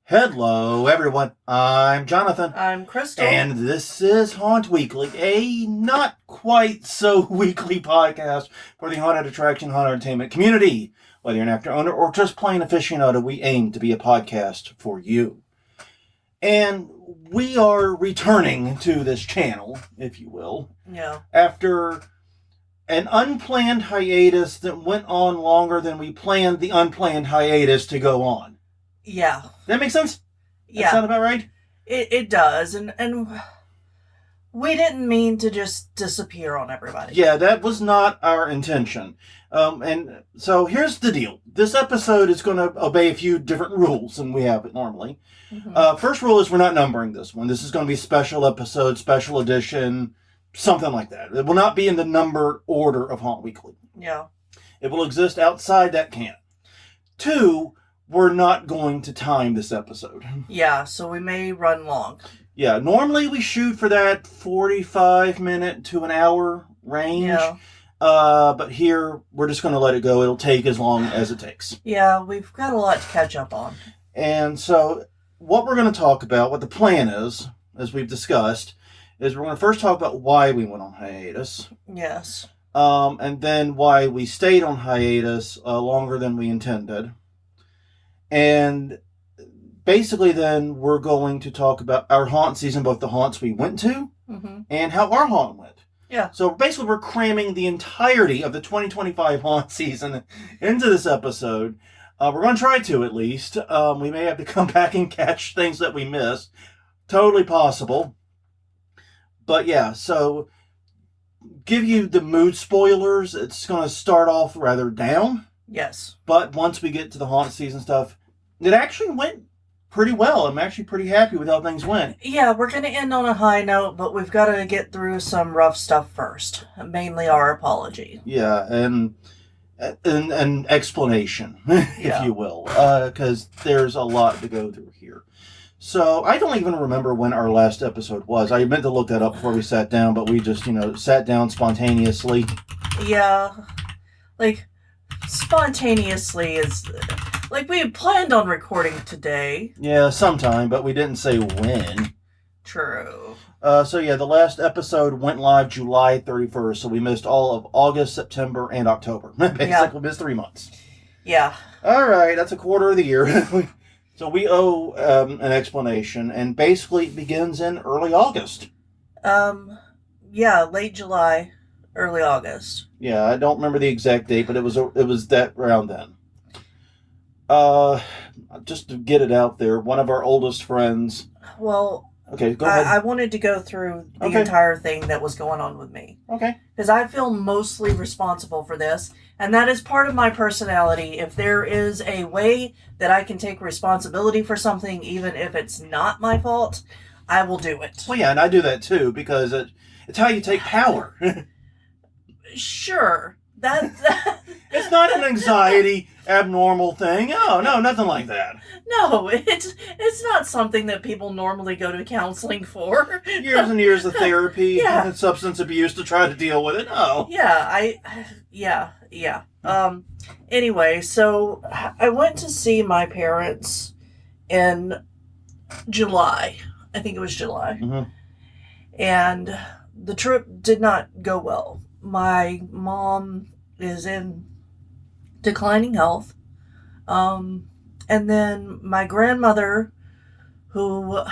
Hello, everyone. I'm Jonathan. I'm Crystal. And this is Haunt Weekly, a not quite so weekly podcast for the haunted attraction, haunted entertainment community. Whether you're an actor, owner, or just plain aficionado, we aim to be a podcast for you. And we are returning to this channel, if you will, after an unplanned hiatus that went on longer than we planned the unplanned hiatus to go on. Yeah. That makes sense? Yeah. That sound about right? It does. And we didn't mean to just disappear on everybody. Yeah, that was not our intention. And so here's the deal. This episode is going to obey a few different rules than we have it normally. Mm-hmm. First rule is we're not numbering this one. This is going to be special episode, special edition, something like that. It will not be in the number order of Haunt Weekly. Yeah. It will exist outside that canon. 2, we're not going to time this episode. Yeah, so we may run long. Yeah, normally we shoot for that 45-minute to an hour range. Yeah. But here, we're just going to let it go. It'll take as long as it takes. Yeah, we've got a lot to catch up on. And so, what we're going to talk about, what the plan is, as we've discussed, is we're going to first talk about why we went on hiatus. Yes. And then why we stayed on hiatus longer than we intended. And basically then we're going to talk about our haunt season, both the haunts we went to and how our haunt went. Yeah. So basically we're cramming the entirety of the 2025 haunt season into this episode. We're going to try to, at least. We may have to come back and catch things that we missed. Totally possible. But yeah, so give you the mood spoilers. It's going to start off rather down. Yes. But once we get to the haunt season stuff, it actually went pretty well. I'm actually pretty happy with how things went. Yeah, we're going to end on a high note, but we've got to get through some rough stuff first. Mainly our apology. Yeah, and an explanation, if you will, because there's a lot to go through here. So I don't even remember when our last episode was. I meant to look that up before we sat down, but we just, sat down spontaneously. Yeah, spontaneously is... we had planned on recording today. Yeah, sometime, but we didn't say when. True. So yeah, the last episode went live July 31st, so we missed all of August, September, and October. Basically, we missed 3 months. Yeah. All right, that's a quarter of the year. So we owe an explanation, and basically it begins in early August. Yeah, late July, early August. Yeah, I don't remember the exact date, but it was that around then. Just to get it out there, one of our oldest friends... Well... Okay, go ahead. I wanted to go through the entire thing that was going on with me. Okay. Because I feel mostly responsible for this, and that is part of my personality. If there is a way that I can take responsibility for something, even if it's not my fault, I will do it. Well, yeah, and I do that too, because it's how you take power. Sure. It's not an anxiety, abnormal thing. Oh, no, nothing like that. No, it's not something that people normally go to counseling for. Years and years of therapy and substance abuse to try to deal with it. No. Yeah, anyway, so I went to see my parents in July. I think it was July. Mm-hmm. And the trip did not go well. My mom is in declining health. And then my grandmother, who,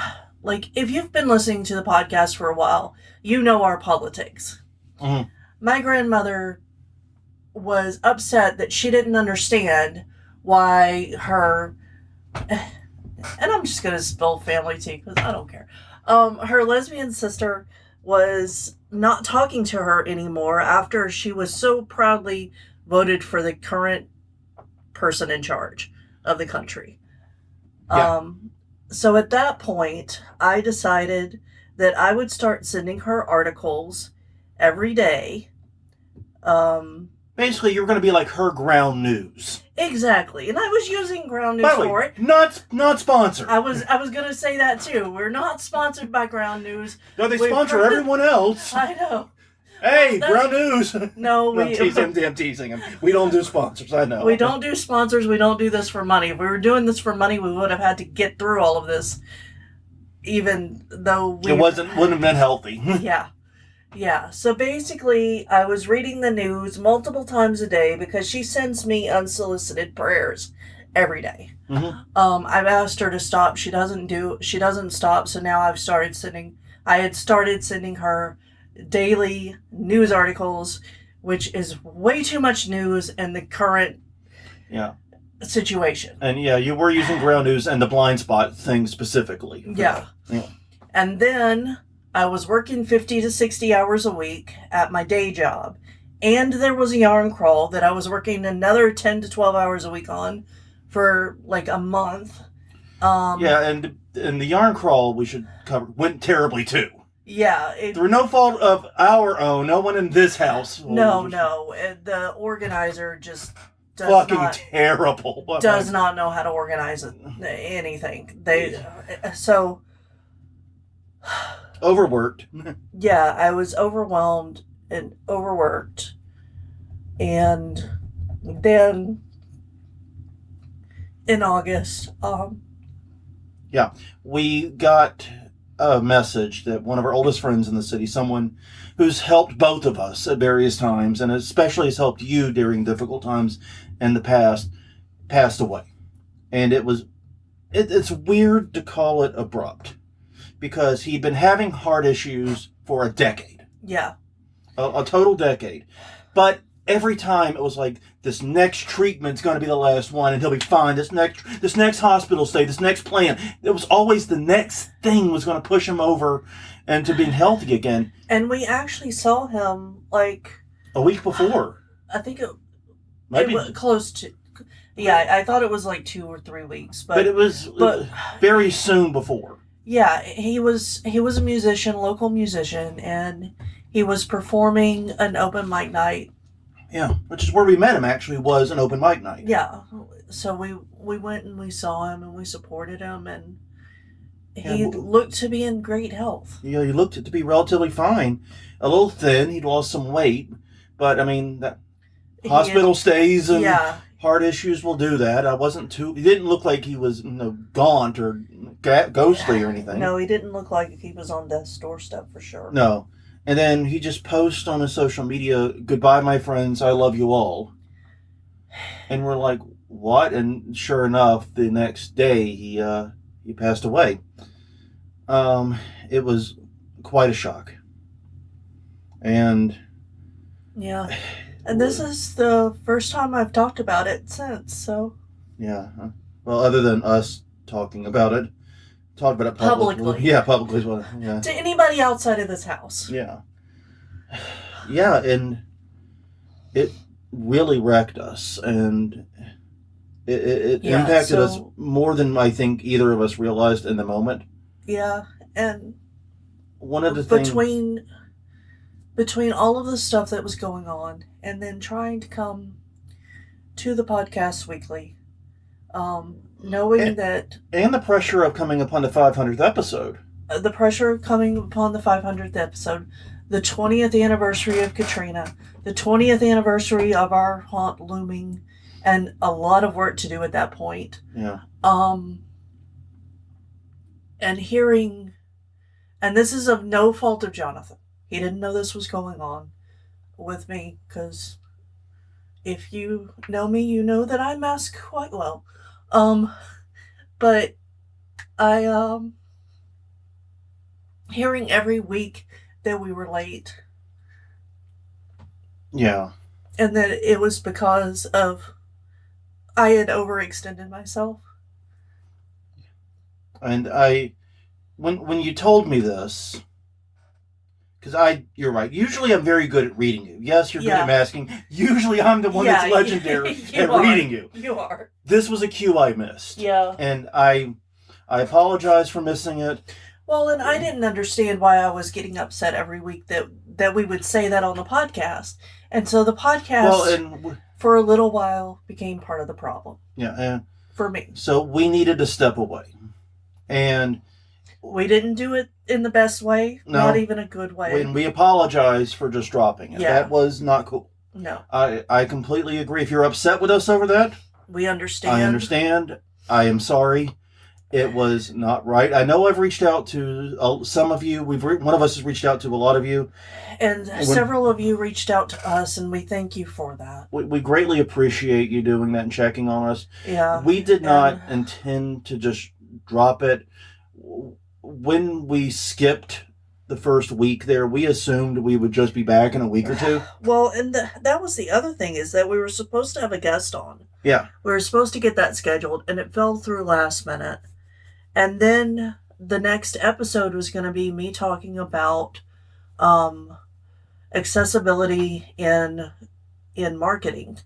if you've been listening to the podcast for a while, you know our politics. Mm-hmm. My grandmother was upset that she didn't understand why her, and I'm just going to spill family tea because I don't care. Her lesbian sister was not talking to her anymore after she was so proudly voted for the current person in charge of the country. Yeah. So at that point, I decided that I would start sending her articles every day. Basically, you're going to be like her ground news. Exactly. And I was using ground news for it. Not sponsored. I was going to say that too. We're not sponsored by ground news. No, they sponsor everyone else. I know. Hey, Ground News. No, I'm teasing him. We don't do sponsors. I know. We don't do sponsors. We don't do this for money. If we were doing this for money, we would have had to get through all of this, even though it wouldn't have been healthy. Yeah. So basically, I was reading the news multiple times a day because she sends me unsolicited prayers every day. Mm-hmm. I've asked her to stop. She doesn't stop. So now I had started sending her daily news articles, which is way too much news in the current situation. And you were using Ground News and the blind spot thing specifically. Yeah. And then I was working 50 to 60 hours a week at my day job. And there was a yarn crawl that I was working another 10 to 12 hours a week on for like a month. And the yarn crawl we should cover went terribly too. Yeah. Through no fault of our own, no one in this house. No. The organizer just does not know how to organize anything. Overworked. Yeah, I was overwhelmed and overworked. And then in August, we got a message that one of our oldest friends in the city, someone who's helped both of us at various times, and especially has helped you during difficult times in the past, passed away. And it's weird to call it abrupt, because he'd been having heart issues for a decade. Yeah. A total decade. But every time it was like, this next treatment's going to be the last one and he'll be fine. This next hospital stay, this next plan. It was always the next thing was going to push him over into being healthy again. And we actually saw him like a week before. I think it was close to. Yeah, I thought it was like 2 or 3 weeks, but it was very soon before. Yeah, he was a musician, local musician, and he was performing an open mic night. Yeah, which is where we met him, actually, was an open mic night. Yeah, so we went and we saw him and we supported him, and he looked to be in great health. Yeah, he looked to be relatively fine. A little thin, he'd lost some weight, but I mean, hospital stays and heart issues will do that. He didn't look like he was gaunt or ghostly or anything. No, he didn't look like he was on death's doorstep for sure. No. And then he just posts on his social media, "Goodbye, my friends, I love you all." And we're like, what? And sure enough, the next day he passed away. It was quite a shock. And yeah. And this is the first time I've talked about it since, so. Yeah. Well, other than us talking about it publicly. Yeah, publicly as well. Yeah. To anybody outside of this house. Yeah. Yeah, and it really wrecked us, and it impacted us more than I think either of us realized in the moment. Yeah, and one of the things between all of the stuff that was going on, and then trying to come to the podcast weekly, knowing that... And the pressure of coming upon the 500th episode. The pressure of coming upon the 500th episode, the 20th anniversary of Katrina, the 20th anniversary of our haunt looming, and a lot of work to do at that point. Yeah. And hearing... And this is of no fault of Jonathan. He didn't know this was going on with me, because if you know me, you know that I mask quite well. But I, hearing every week that we were late. Yeah. And that it was because of I had overextended myself. And when you told me this, because you're right. Usually I'm very good at reading you. Yes, you're good at masking. Usually I'm the one that's legendary at reading you. You are. This was a cue I missed. Yeah. And I apologize for missing it. Well, and I didn't understand why I was getting upset every week that we would say that on the podcast. And so the podcast, for a little while, became part of the problem. Yeah. For me. So we needed to step away. And We didn't do it in the best way. No. Not even a good way. And we apologize for just dropping it. Yeah. That was not cool. No. I completely agree. If you're upset with us over that, we understand. I understand. I am sorry. It was not right. I know I've reached out to some of you. One of us has reached out to a lot of you. And several of you reached out to us, and we thank you for that. We greatly appreciate you doing that and checking on us. Yeah. We did not intend to just drop it. When we skipped the first week there, we assumed we would just be back in a week or two. Well, and that was the other thing, is that we were supposed to have a guest on. Yeah. We were supposed to get that scheduled, and it fell through last minute. And then the next episode was going to be me talking about accessibility in marketing,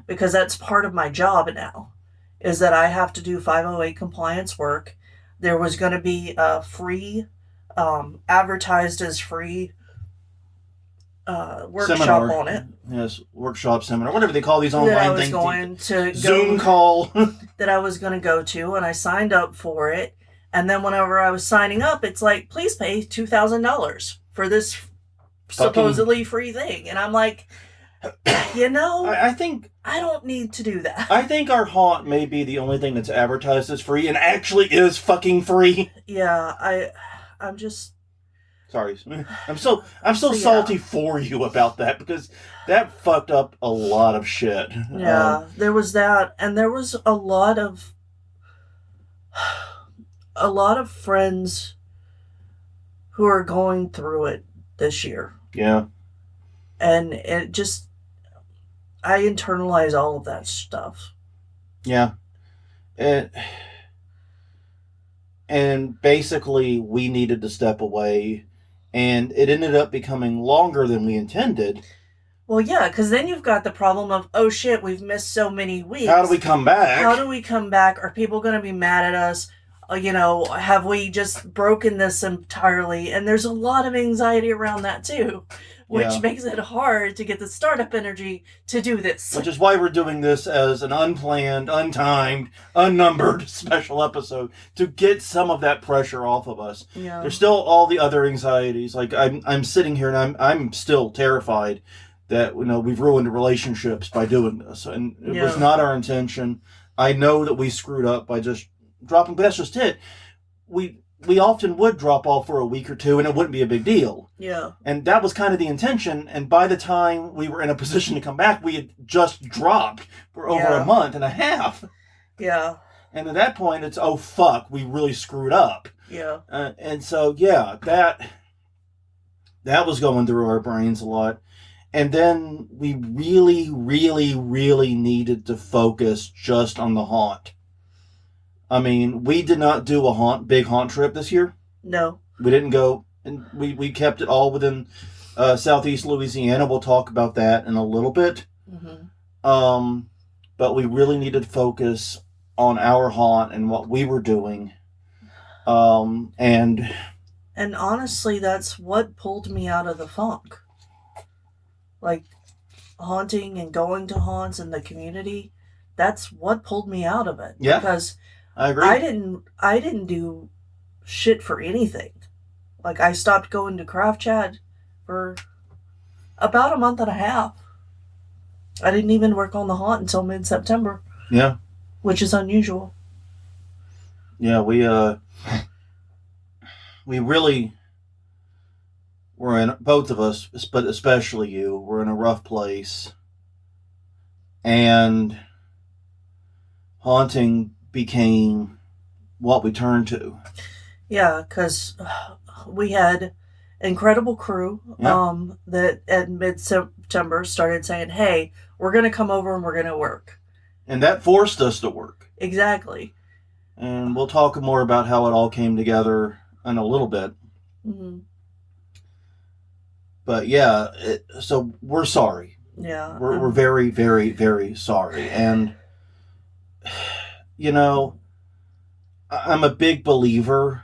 because that's part of my job now, is that I have to do 508 compliance work. There was going to be a free, advertised as free workshop seminar on it. Yes, workshop, seminar, whatever they call these online things. That I was going to Zoom call. That I was going to go to, and I signed up for it. And then whenever I was signing up, it's like, please pay $2,000 for this supposedly free thing. And I'm like, I think I don't need to do that. I think our haunt may be the only thing that's advertised as free and actually is fucking free. Yeah, I'm just sorry. I'm so salty for you about that, because that fucked up a lot of shit. Yeah, there was that, and there was a lot of friends who are going through it this year. Yeah. And it just, I internalize all of that stuff. Yeah. And basically we needed to step away, and it ended up becoming longer than we intended. Well, yeah, because then you've got the problem of, oh shit, we've missed so many weeks. How do we come back? Are people going to be mad at us? Have we just broken this entirely? And there's a lot of anxiety around that too, which makes it hard to get the startup energy to do this. Which is why we're doing this as an unplanned, untimed, unnumbered special episode, to get some of that pressure off of us. Yeah. There's still all the other anxieties. Like I'm sitting here and I'm still terrified that we've ruined relationships by doing this, and it was not our intention. I know that we screwed up by just dropping, but that's just it. We often would drop off for a week or two, and it wouldn't be a big deal. Yeah. And that was kind of the intention. And by the time we were in a position to come back, we had just dropped for over a month and a half. Yeah. And at that point, it's, oh fuck, we really screwed up. Yeah. And so that was going through our brains a lot. And then we really, really, really needed to focus just on the haunt. I mean, we did not do a big haunt trip this year. No. We didn't go, and we kept it all within Southeast Louisiana. We'll talk about that in a little bit. Mm-hmm. But we really needed to focus on our haunt and what we were doing. And honestly, that's what pulled me out of the funk. Like, haunting and going to haunts in the community, that's what pulled me out of it. Yeah, because I agree. I didn't do shit for anything. Like, I stopped going to Craft Chat for about a month and a half. I didn't even work on the haunt until mid-September. Yeah. Which is unusual. Yeah, we really were in, both of us, but especially you, were in a rough place. And haunting became what we turned to. Yeah, because we had incredible crew that at mid-September started saying, hey, we're going to come over and we're going to work. And that forced us to work. Exactly. And we'll talk more about how it all came together in a little bit. Mm-hmm. But yeah, so we're sorry. Yeah. We're very, very, very sorry. And, I'm a big believer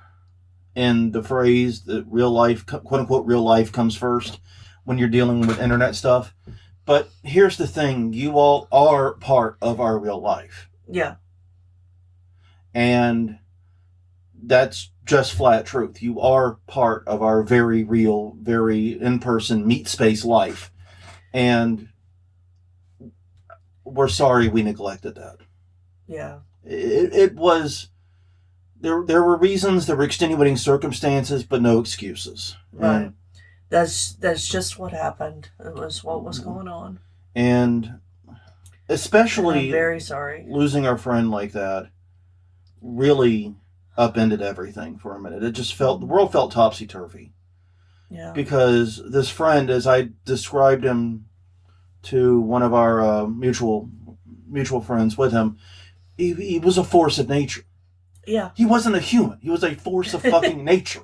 in the phrase that real life, quote unquote, real life comes first when you're dealing with internet stuff. But here's the thing, you all are part of our real life. Yeah. And that's just flat truth. You are part of our very real, very in-person meat space life. And we're sorry we neglected that. Yeah. It was... There were reasons, there were extenuating circumstances, but no excuses. Right. And, that's just what happened. It was what was going on. And especially... And I'm very sorry. Losing our friend like that really upended everything for a minute. It just felt... The world felt topsy-turvy. Yeah. Because this friend, as I described him to one of our mutual friends with him, he was a force of nature. Yeah. He wasn't a human. He was a force of fucking nature.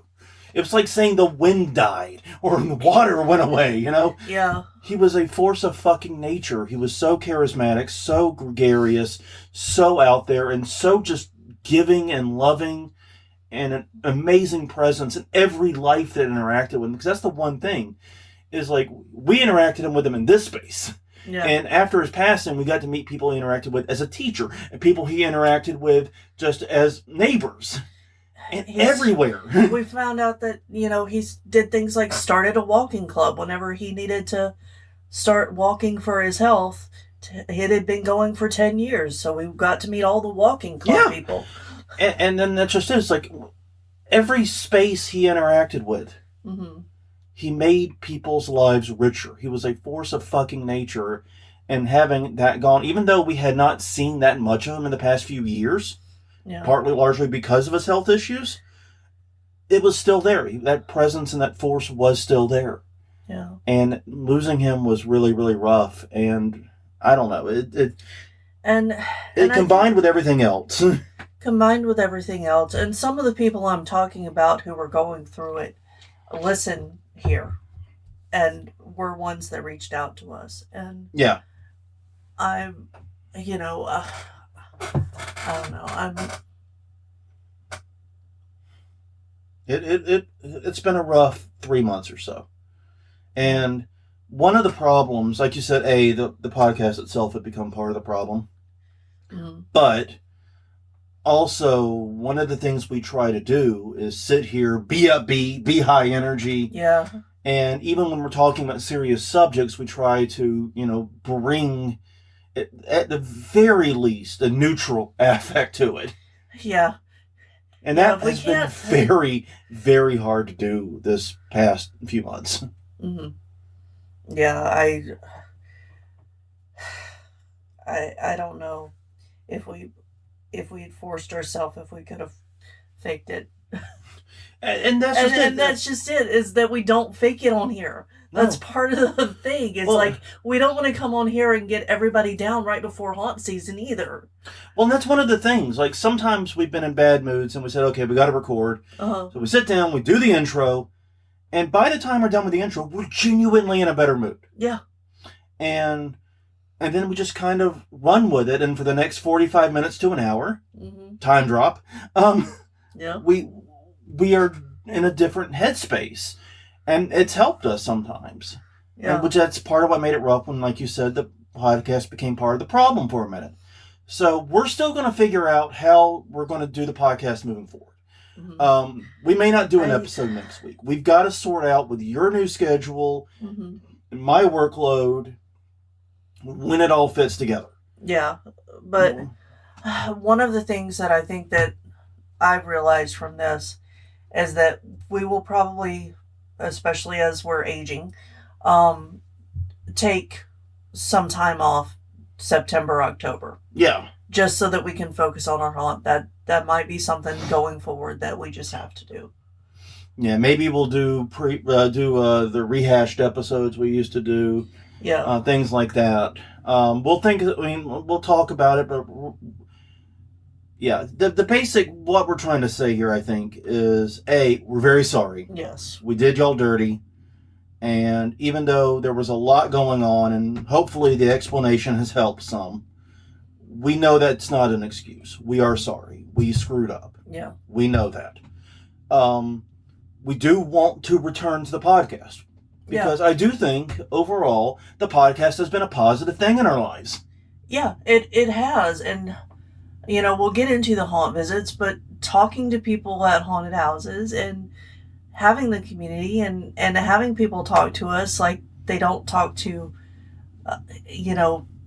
It was like saying the wind died or the water went away, you know? Yeah. He was a force of fucking nature. He was so charismatic, so gregarious, so out there, and so just giving and loving, and an amazing presence in every life that interacted with him. Because that's the one thing, is like, we interacted with him in this space. Yeah. And after his passing, we got to meet people he interacted with as a teacher, and people he interacted with just as neighbors, and everywhere. We found out that, he did things like started a walking club whenever he needed to start walking for his health. It had been going for 10 years, so we got to meet all the walking club people. And then that's just it. It's like every space he interacted with, he made people's lives richer. He was a force of fucking nature. And having that gone, even though we had not seen that much of him in the past few years, partly largely because of his health issues, it was still there. That presence and that force was still there. Yeah. And losing him was really, really rough. And I don't know. It combined with everything else. Combined with everything else. And some of the people I'm talking about who were going through it listen here and were ones that reached out to us. And I'm, I don't know. It's been a rough 3 months or so. And one of the problems, like you said, the podcast itself had become part of the problem. But also, one of the things we try to do is sit here, be upbeat, be high energy. Yeah. And even when we're talking about serious subjects, we try to, bring, at the very least, a neutral affect to it. Yeah. And that has been very, very hard to do this past few months. Yeah, I don't know if we'd forced ourselves, if we could have faked it. And that's just it. And that's just it, is that we don't fake it on here. That's part of the thing. It's like, we don't want to come on here and get everybody down right before haunt season either. Well, and that's one of the things. Like, sometimes we've been in bad moods and we said, okay, we got to record. So we sit down, we do the intro, and by the time we're done with the intro, we're genuinely in a better mood. Yeah. And then we just kind of run with it, and for the next 45 minutes to an hour, time drop, we are in a different headspace. And it's helped us sometimes. Yeah. And which that's part of what made it rough when, like you said, the podcast became part of the problem for a minute. So we're still going to figure out how we're going to do the podcast moving forward. We may not do an episode next week. We've got to sort out with your new schedule, and my workload, when it all fits together. Yeah. But one of the things that I think that I've realized from this is that we will probably, especially as we're aging, take some time off September, October. Yeah. Just so that we can focus on our haunt. That might be something going forward that we just have to do. Yeah, maybe we'll do the rehashed episodes we used to do. Yeah. Things like that. We'll talk about it, but yeah, the basic, what we're trying to say here, I think, is we're very sorry. Yes. We did y'all dirty. And even though there was a lot going on, and hopefully the explanation has helped some, we know that's not an excuse. We are sorry. We screwed up. Yeah. We know that. We do want to return to the podcast. Because I do think, overall, the podcast has been a positive thing in our lives. Yeah, it has. And we'll get into the haunt visits, but talking to people at haunted houses and having the community and having people talk to us like they don't talk to,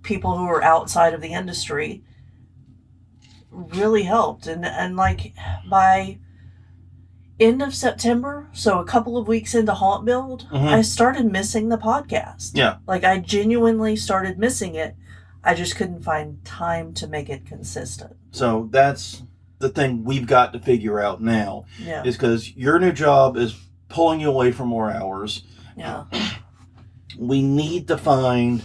people who are outside of the industry really helped. And like by end of September, so a couple of weeks into Haunt Build, I started missing the podcast. Yeah. Like I genuinely started missing it. I just couldn't find time to make it consistent. So that's the thing we've got to figure out now. Yeah. Is because your new job is pulling you away from more hours. Yeah. We need to find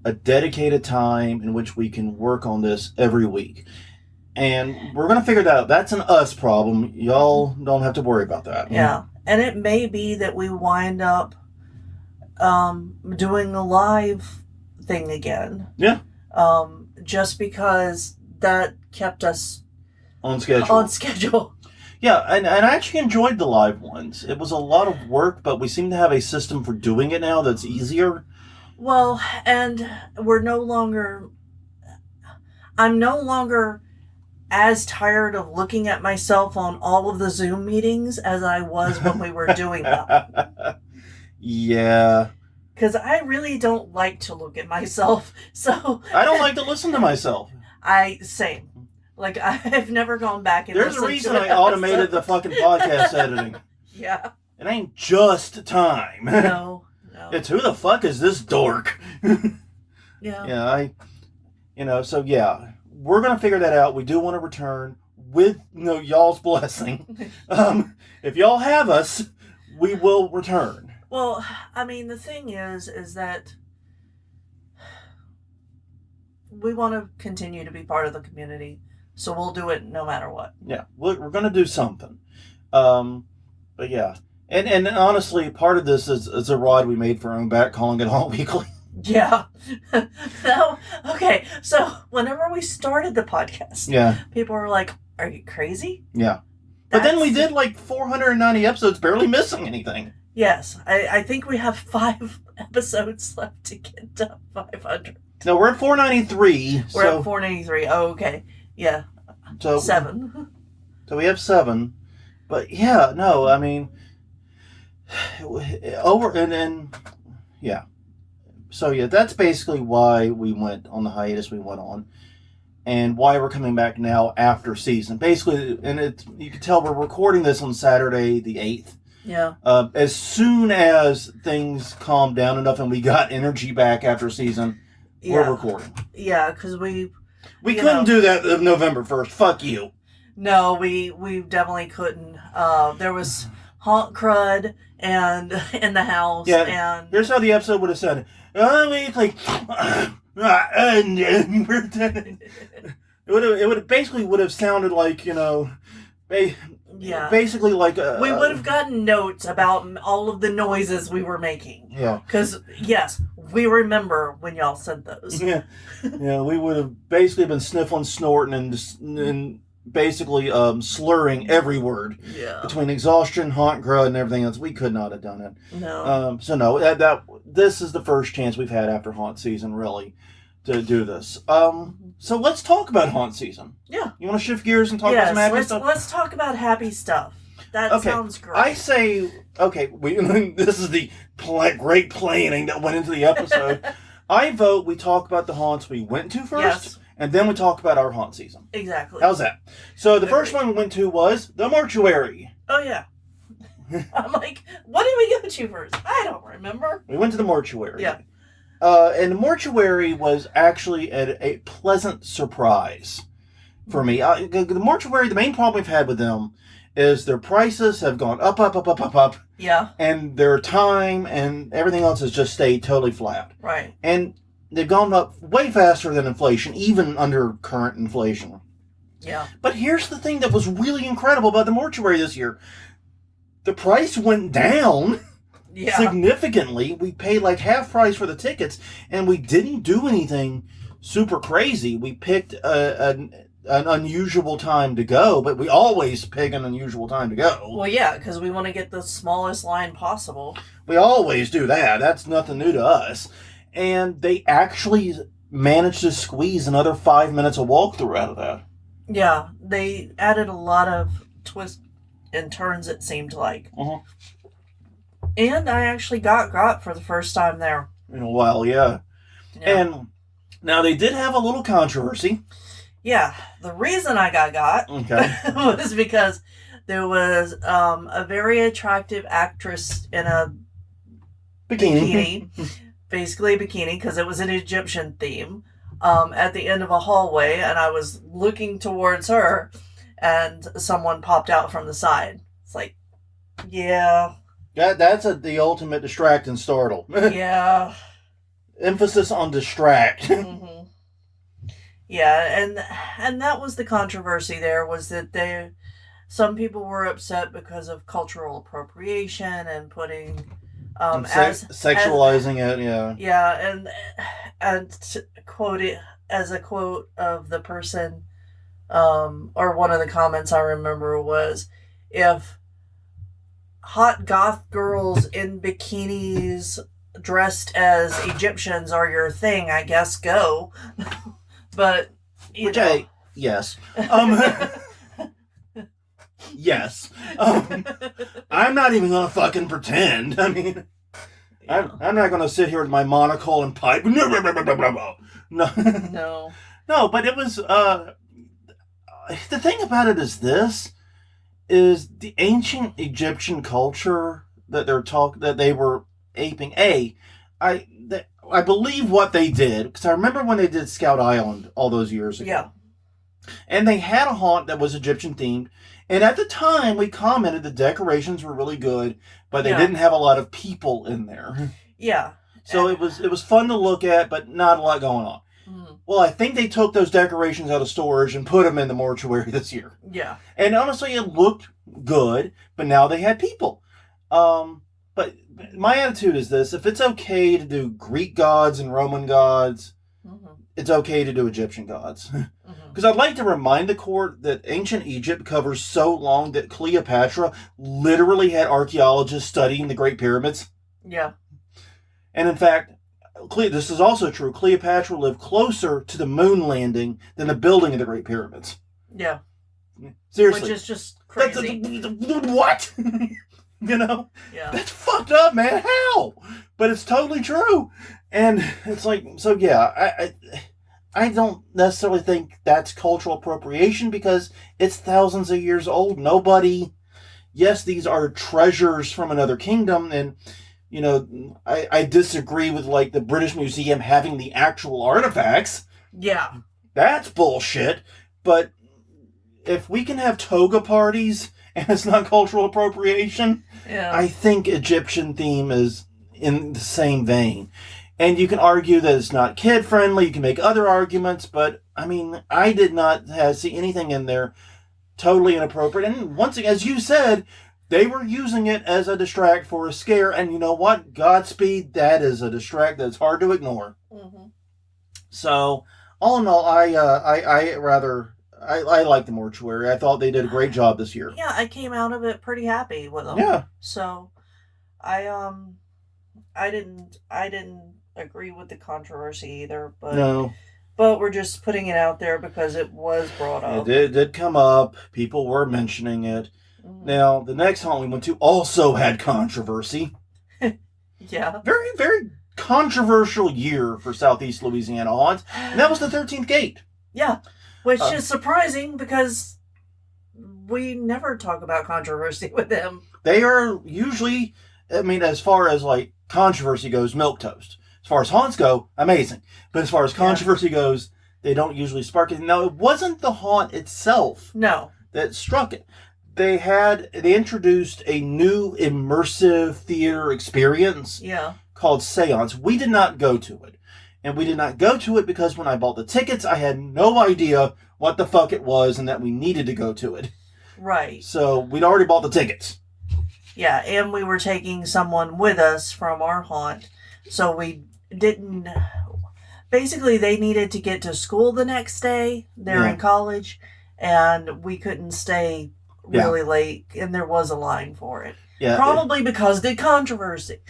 a dedicated time in which we can work on this every week. And we're going to figure that out. That's an us problem. Y'all don't have to worry about that. Yeah. And it may be that we wind up doing a live thing again. Yeah. Just because that kept us on schedule. Yeah, and I actually enjoyed the live ones. It was a lot of work, but we seem to have a system for doing it now that's easier. Well, and I'm no longer as tired of looking at myself on all of the Zoom meetings as I was when we were doing them. Yeah. Because I really don't like to look at myself, so... I don't like to listen to myself. Same. Like, I've never gone back and There's a reason I automated the fucking podcast editing. Yeah. It ain't just time. No. It's who the fuck is this dork? Yeah. Yeah, so yeah, we're going to figure that out. We do want to return with y'all's blessing. If y'all have us, we will return. Well, I mean, the thing is that we want to continue to be part of the community, so we'll do it no matter what. Yeah, we're going to do something. But yeah, and honestly, part of this is a rod we made for our own back, calling it Haunt Weekly. Yeah. Okay, so whenever we started the podcast, people were like, "Are you crazy?" Yeah. But then we did like 490 episodes, barely missing anything. Yes, I think we have 5 episodes left to get to 500. No, we're at 493. We're at 493. Oh, okay. Yeah. So 7. So we have 7. But yeah, no, I mean, yeah. So yeah, that's basically why we went on the hiatus we went on. And why we're coming back now after season. Basically, and you can tell we're recording this on Saturday the 8th. Yeah. As soon as things calmed down enough and we got energy back after season, we're recording. Yeah, because we couldn't do that November 1st. Fuck you. No, we definitely couldn't. There was haunt crud and in the house. Yeah, and here's how the episode would have sounded. It would have sounded like, basically like we would have gotten notes about all of the noises we were making. Yeah. Because yes, we remember when y'all said those. Yeah. Yeah, we would have basically been sniffling, snorting, and basically slurring every word. Yeah. Between exhaustion, haunt crud, and everything else, we could not have done it. No. So no, this is the first chance we've had after haunt season, really, to do this. So let's talk about haunt season. Yeah. You want to shift gears and talk about some happy stuff? Let's talk about happy stuff. That sounds great. I say, this is the great planning that went into the episode. I vote we talk about the haunts we went to first, and then we talk about our haunt season. Exactly. How's that? So the first one we went to was the mortuary. Oh, yeah. I'm like, what did we go to first? I don't remember. We went to the mortuary. Yeah. And the mortuary was actually a pleasant surprise for me. The mortuary, the main problem we've had with them is their prices have gone up. Yeah. And their time and everything else has just stayed totally flat. Right. And they've gone up way faster than inflation, even under current inflation. Yeah. But here's the thing that was really incredible about the mortuary this year. The price went down. Yeah. Significantly. We paid like half price for the tickets, and we didn't do anything super crazy. We picked an unusual time to go, but we always pick an unusual time to go. Well, yeah, because we want to get the smallest line possible. We always do that. That's nothing new to us. And they actually managed to squeeze another 5 minutes of walkthrough out of that. Yeah, they added a lot of twists and turns, it seemed like. Uh-huh. And I actually got for the first time there. In a while, yeah. Yeah. And now they did have a little controversy. Yeah, the reason I got Okay. was because there was a very attractive actress in a bikini, basically a bikini, because it was an Egyptian theme, at the end of a hallway, and I was looking towards her, and someone popped out from the side. It's like, yeah. That's the ultimate distract and startle. Yeah. Emphasis on distract. Mm-hmm. Yeah, and that was the controversy there, was that some people were upset because of cultural appropriation and putting sexualizing it, yeah. Yeah, and to quote it as a quote of the person, or one of the comments I remember was, if hot goth girls in bikinis dressed as Egyptians are your thing, I guess go. But yes. Yes. I'm not even gonna fucking pretend. I mean, yeah. I'm not gonna sit here with my monocle and pipe. No. No. No, but it was. The thing about it is is the ancient Egyptian culture that they were aping. I believe what they did, because I remember when they did Scout Island all those years ago. Yeah. And they had a haunt that was Egyptian themed. And at the time, we commented the decorations were really good, but they didn't have a lot of people in there. Yeah. So it was fun to look at, but not a lot going on. Mm-hmm. Well, I think they took those decorations out of storage and put them in the mortuary this year. Yeah. And honestly, it looked good, but now they had people. But my attitude is this: if it's okay to do Greek gods and Roman gods, it's okay to do Egyptian gods. Because I'd like to remind the court that ancient Egypt covers so long that Cleopatra literally had archaeologists studying the Great Pyramids. Yeah. And in fact, this is also true. Cleopatra lived closer to the moon landing than the building of the Great Pyramids. Yeah. Seriously. Which is just crazy. What? You know? Yeah. That's fucked up, man. How? But it's totally true. And it's like, so yeah, I don't necessarily think that's cultural appropriation because it's thousands of years old. Yes, these are treasures from another kingdom. And, you know, I disagree with like the British Museum having the actual artifacts. Yeah. That's bullshit. But if we can have toga parties and it's not cultural appropriation, I think Egyptian theme is in the same vein. And you can argue that it's not kid-friendly. You can make other arguments. But, I mean, I did not see anything in there totally inappropriate. And once again, as you said, they were using it as a distract for a scare. And you know what? Godspeed, that is a distract that's hard to ignore. Mm-hmm. So, all in all, I like the mortuary. I thought they did a great job this year. Yeah, I came out of it pretty happy with them. Yeah. So, I didn't agree with the controversy either, but no. But we're just putting it out there because it was brought up. It did come up. People were mentioning it. Mm-hmm. Now, the next haunt we went to also had controversy. Yeah. Very, very controversial year for Southeast Louisiana haunts. And that was the 13th Gate. Yeah. Which is surprising because we never talk about controversy with them. They are usually, I mean, as far as like controversy goes, milquetoast. As far as haunts go, amazing. But as far as controversy goes, they don't usually spark it. Now, it wasn't the haunt itself that struck it. They introduced a new immersive theater experience called Seance. We did not go to it. And we did not go to it because when I bought the tickets, I had no idea what the fuck it was and that we needed to go to it. Right. So we'd already bought the tickets. Yeah, and we were taking someone with us from our haunt. So we didn't... Basically, they needed to get to school the next day. They're in college. And we couldn't stay really late. And there was a line for it. Yeah, probably because of the controversy.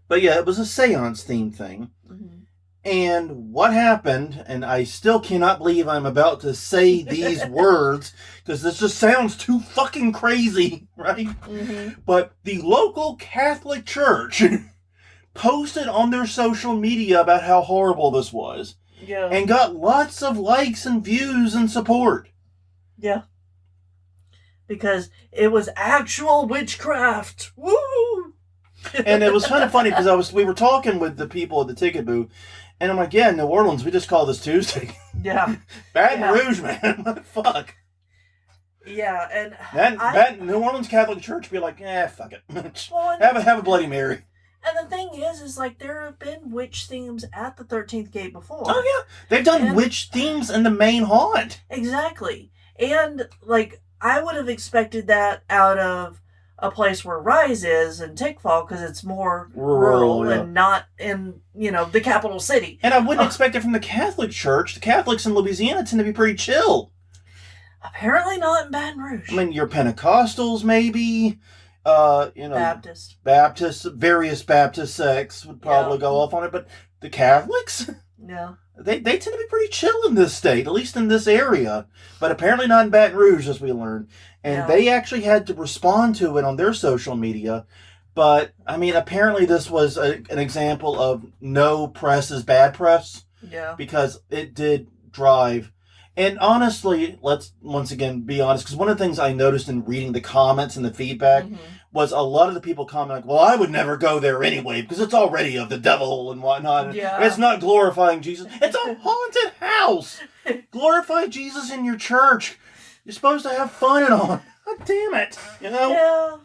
But yeah, it was a seance theme thing. Mm-hmm. And what happened, and I still cannot believe I'm about to say these words, because this just sounds too fucking crazy, right? Mm-hmm. But the local Catholic Church posted on their social media about how horrible this was. Yeah. And got lots of likes and views and support. Yeah. Because it was actual witchcraft. Woo! And it was kind of funny because we were talking with the people at the ticket booth, and I'm like, yeah, New Orleans, we just call this Tuesday. Yeah. Baton Rouge, man. What the fuck? Yeah, and that New Orleans Catholic Church be like, fuck it. Well, have a Bloody Mary. And the thing is like there have been witch themes at the 13th Gate before. Oh yeah, they've done witch themes in the main haunt. Exactly, and like I would have expected that out of a place where Rise is in Tickfall because it's more rural and not in the capital city. And I wouldn't expect it from the Catholic Church. The Catholics in Louisiana tend to be pretty chill. Apparently not in Baton Rouge. I mean, your Pentecostals maybe. Baptists, various Baptist sects would probably go off on it, but the Catholics, they tend to be pretty chill in this state, at least in this area. But apparently not in Baton Rouge, as we learned. And they actually had to respond to it on their social media. But I mean, apparently this was an example of no press is bad press. Yeah. Because it did drive. And honestly, let's once again be honest, because one of the things I noticed in reading the comments and the feedback was a lot of the people comment like, well, I would never go there anyway because it's already of the devil and whatnot. Yeah. It's not glorifying Jesus. It's a haunted house. Glorify Jesus in your church. You're supposed to have fun and all. God damn it. Yeah.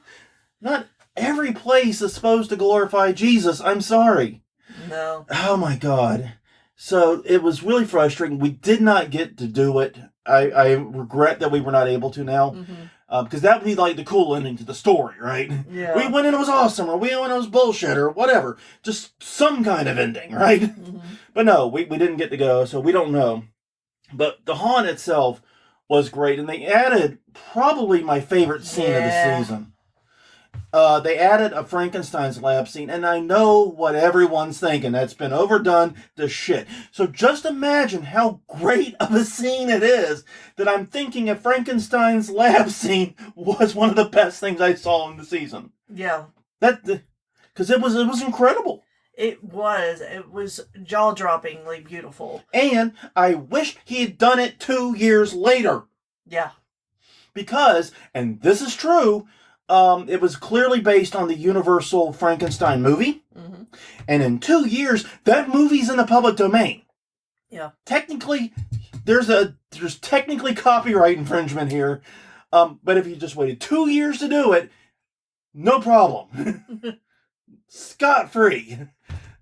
Not every place is supposed to glorify Jesus. I'm sorry. No. Oh my God. So it was really frustrating. We did not get to do it. I regret that we were not able to now. Because that would be like the cool ending to the story, right? Yeah. We went and it was awesome, or we went and it was bullshit, or whatever. Just some kind of ending, right? But no, we didn't get to go, so we don't know. But the haunt itself was great, and they added probably my favorite scene of the season. They added a Frankenstein's lab scene, and I know what everyone's thinking. That's been overdone to shit. So just imagine how great of a scene it is that I'm thinking a Frankenstein's lab scene was one of the best things I saw in the season. Yeah. Because it was incredible. It was jaw-droppingly beautiful. And I wish he had done it 2 years later. Yeah. Because, and this is true, it was clearly based on the Universal Frankenstein movie. And in 2 years, that movie's in the public domain. Yeah. Technically, there's technically copyright infringement here. But if you just waited 2 years to do it, no problem. Scot-free.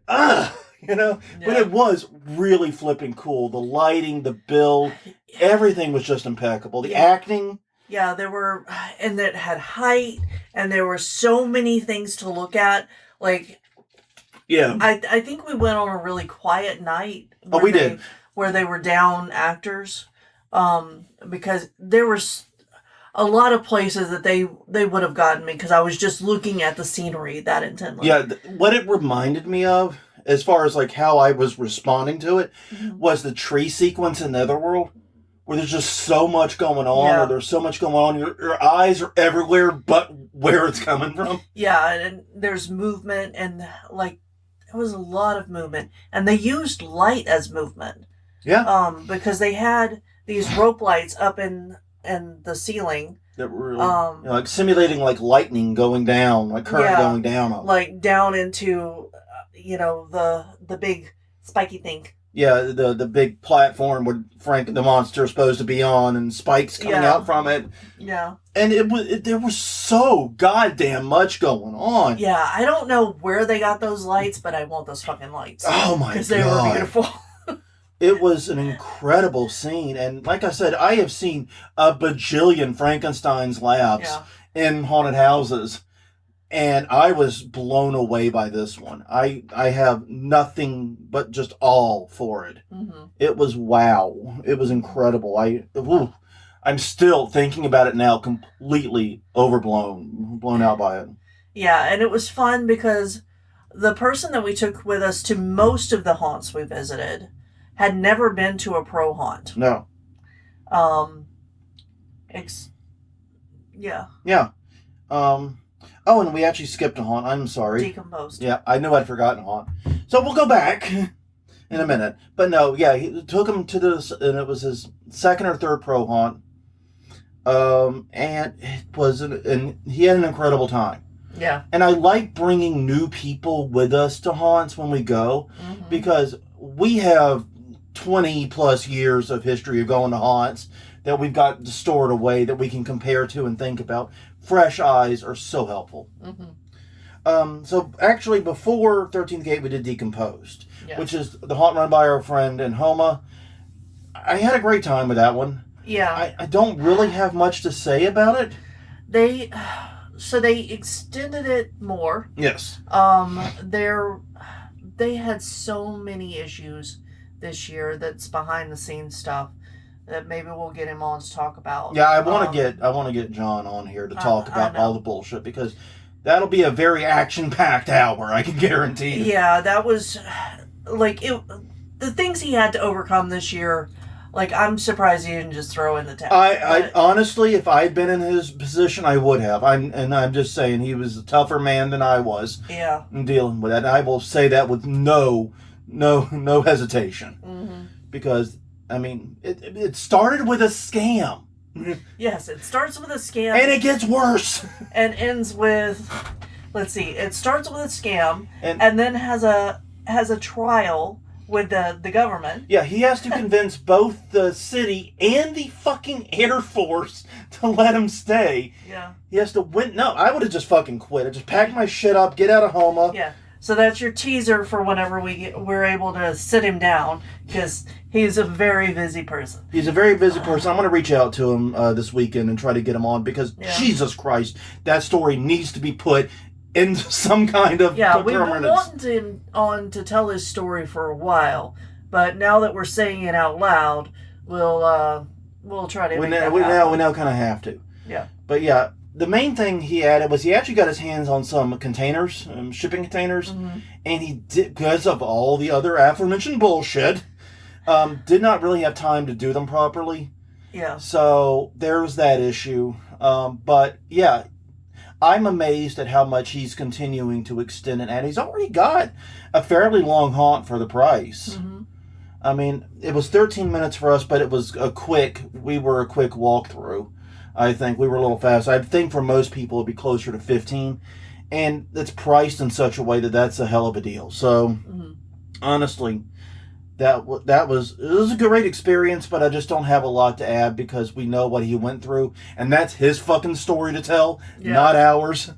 But it was really flipping cool. The lighting, the build, everything was just impeccable. The acting. Yeah, and it had height, and there were so many things to look at. Like, I think we went on a really quiet night. We did. Where they were down actors, because there was a lot of places that they would have gotten me because I was just looking at the scenery that intently. Yeah, what it reminded me of, as far as like how I was responding to it, was the tree sequence in Netherworld. Where there's just so much going on, or there's so much going on. Your eyes are everywhere but where it's coming from. Yeah, and there's movement, and like, there was a lot of movement. And they used light as movement. Yeah. Because they had these rope lights up in the ceiling. That were really, like simulating like lightning going down, like current going down. Like down into, the big spiky thing. Yeah, the big platform where Frank the monster is supposed to be on, and spikes coming out from it. Yeah. And there was so goddamn much going on. Yeah, I don't know where they got those lights, but I want those fucking lights. Oh my God. Because they were beautiful. It was an incredible scene. And like I said, I have seen a bajillion Frankenstein's labs in haunted houses. And I was blown away by this one. I have nothing but just all for it. It was wow. It was incredible. I'm still thinking about it now, completely blown out by it. Yeah, and it was fun because the person that we took with us to most of the haunts we visited had never been to a pro haunt. No. Yeah. Yeah. Oh, and we actually skipped a haunt. I'm sorry. Decomposed. Yeah, I knew I'd forgotten a haunt. So we'll go back in a minute. But no, yeah, he took him to this, and it was his second or third pro haunt. And it was, and he had an incredible time. Yeah. And I like bringing new people with us to haunts when we go, because we have 20 plus years of history of going to haunts that we've got stored away that we can compare to and think about. Fresh eyes are so helpful. So actually, before 13th Gate, we did Decomposed, which is the haunt run by our friend in Homa. I had a great time with that one. Yeah. I don't really have much to say about it. They extended it more. Yes. They had so many issues this year that's behind the scenes stuff that maybe we'll get him on to talk about. Yeah, I want to get John on here to talk about all the bullshit, because that'll be a very action-packed hour, I can guarantee you. Yeah, that was like the things he had to overcome this year. Like, I'm surprised he didn't just throw in the towel. I honestly, if I'd been in his position, I would have. I'm just saying, he was a tougher man than I was. Yeah. In dealing with that, and I will say that with no hesitation, because I mean, it started with a scam. Yes, it starts with a scam, and it gets worse, and ends with, let's see, it starts with a scam, and then has a trial with the government. Yeah, he has to convince both the city and the fucking Air Force to let him stay. Yeah. He has to win. No, I would have just fucking quit. I just packed my shit up, get out of Homa. Yeah. So that's your teaser for whenever we're able to sit him down, because he's a very busy person. He's a very busy person. I'm going to reach out to him this weekend and try to get him on, because Jesus Christ, that story needs to be put into some kind of we've been wanting him on to tell his story for a while, but now that we're saying it out loud, we'll try to. We now kind of have to. Yeah. But yeah, the main thing he added was he actually got his hands on some containers, shipping containers, and he did, because of all the other aforementioned bullshit, did not really have time to do them properly. Yeah. So there was that issue. But yeah, I'm amazed at how much he's continuing to extend it, and he's already got a fairly long haunt for the price. I mean, it was 13 minutes for us, but it was a quick walkthrough. I think we were a little fast. I think for most people it'd be closer to 15, and it's priced in such a way that that's a hell of a deal. So honestly, it was a great experience, but I just don't have a lot to add, because we know what he went through, and that's his fucking story to tell, not ours.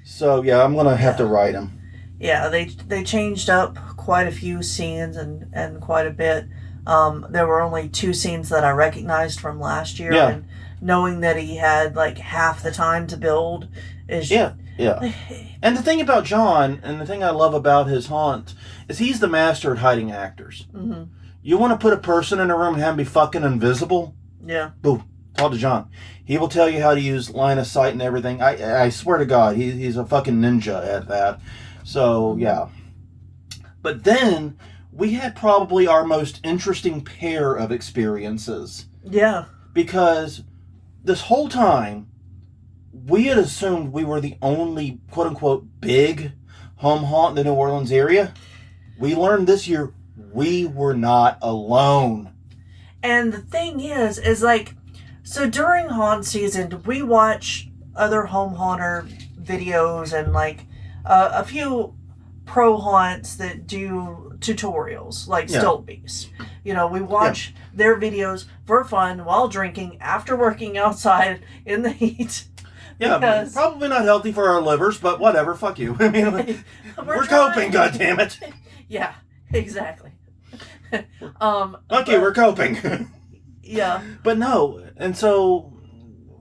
So yeah, I'm gonna have to write him. Yeah, they changed up quite a few scenes and quite a bit. There were only 2 scenes that I recognized from last year, and knowing that he had like half the time to build is And the thing about John, and the thing I love about his haunt, is he's the master at hiding actors. You want to put a person in a room and have him be fucking invisible? Yeah. Boom. Talk to John. He will tell you how to use line of sight and everything. I swear to God, he's a fucking ninja at that. So, yeah. But then, we had probably our most interesting pair of experiences. Yeah. Because this whole time, we had assumed we were the only quote-unquote big home haunt in the New Orleans area. We learned this year we were not alone. And the thing is like, so during haunt season, we watch other home haunter videos and like a few pro haunts that do tutorials, like Stilt Beast. You know, we watch their videos for fun while drinking after working outside in the heat. Yeah, probably not healthy for our livers, but whatever, fuck you. I mean, we're coping, goddammit. Yeah, exactly. Okay, we're coping. Yeah. But no, and so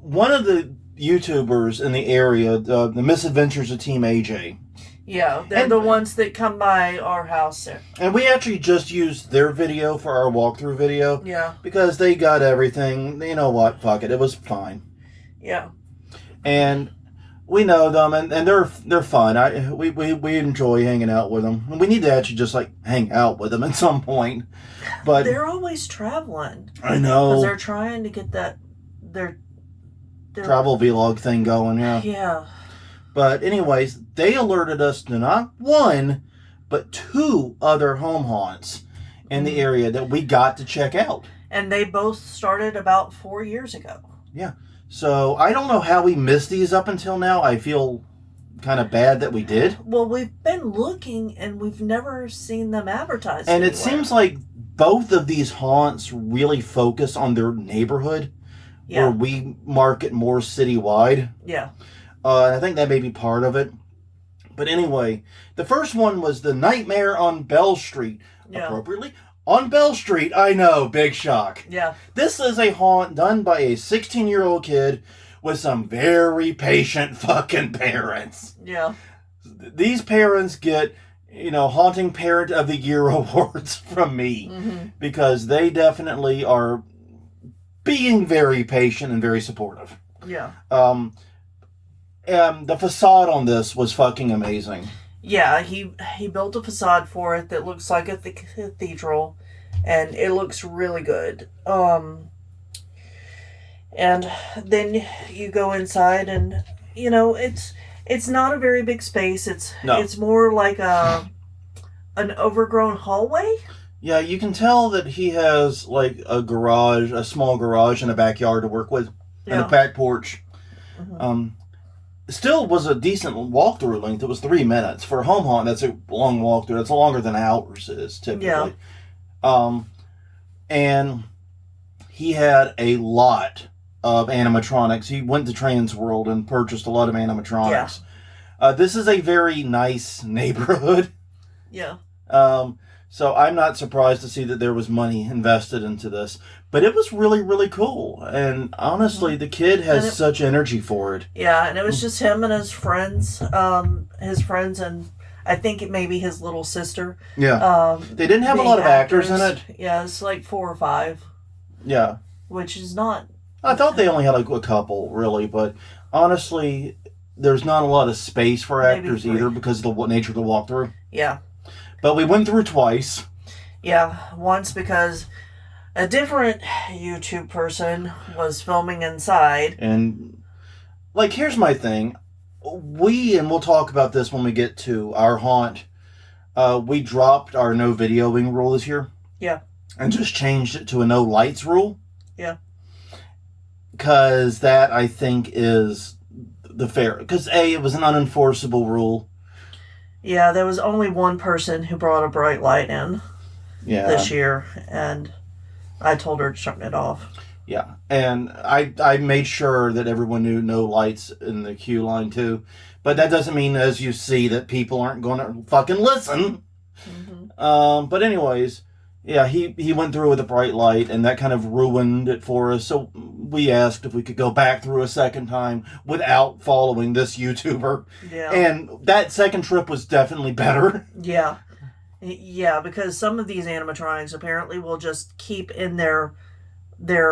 one of the YouTubers in the area, the Misadventures of Team AJ. Yeah, they're the ones that come by our house there. And we actually just used their video for our walkthrough video. Yeah. Because they got everything. You know what? Fuck it. It was fine. Yeah. And We know them, and they're fun. We enjoy hanging out with them. And we need to actually just like hang out with them at some point. But they're always traveling. I know because they're trying to get their travel vlog thing going. Yeah. Yeah. But anyways, they alerted us to not one, but two other home haunts in the area that we got to check out. And they both started about 4 years ago. Yeah. So I don't know how we missed these up until now. I feel kind of bad that we did. Well, we've been looking and we've never seen them advertised. And anywhere. it seems like both of these haunts really focus on their neighborhood, where we market more citywide. Yeah. I think that may be part of it. But anyway, the first one was the Nightmare on Bell Street. Yeah. Appropriately, on Bell Street. I know, big shock. Yeah. This is a haunt done by a 16-year-old kid with some very patient fucking parents. Yeah. These parents get, Haunting Parent of the Year awards from me. Mm-hmm. Because they definitely are being very patient and very supportive. Yeah. The facade on this was fucking amazing. Yeah, he built a facade for it that looks like a cathedral, and it looks really good. And then you go inside, and it's not a very big space. It's more like an overgrown hallway. Yeah, you can tell that he has like a small garage and a backyard to work with, and a back porch. Mm-hmm. Still was a decent walkthrough length. It was 3 minutes. For a home haunt, that's a long walkthrough. That's longer than hours is typically. Yeah. And he had a lot of animatronics. He went to Trans World and purchased a lot of animatronics. Yeah. This is a very nice neighborhood. Yeah. So I'm not surprised to see that there was money invested into this. But it was really, really cool. And honestly, the kid has such energy for it. Yeah, and it was just him and his friends. And I think it may be his little sister. Yeah. They didn't have a lot of actors in it. Yeah, it's like 4 or 5. Yeah. Which is not... I thought they only had like a couple, really. But honestly, there's not a lot of space for actors either because of the nature of the walkthrough. Yeah. But we went through twice. Yeah, once because a different YouTube person was filming inside. And, like, here's my thing. And we'll talk about this when we get to our haunt, we dropped our no videoing rule this year. Yeah. And just changed it to a no lights rule. Yeah. Because that, I think, is the fair... Because, A, it was an unenforceable rule. Yeah, there was only one person who brought a bright light in this year, and I told her to turn it off. Yeah, and I made sure that everyone knew no lights in the queue line, too. But that doesn't mean, as you see, that people aren't going to fucking listen. Mm-hmm. But anyways, yeah, he went through with a bright light, and that kind of ruined it for us. So we asked if we could go back through a second time without following this YouTuber. Yeah. And that second trip was definitely better. Yeah. Yeah, because some of these animatronics apparently will just keep in their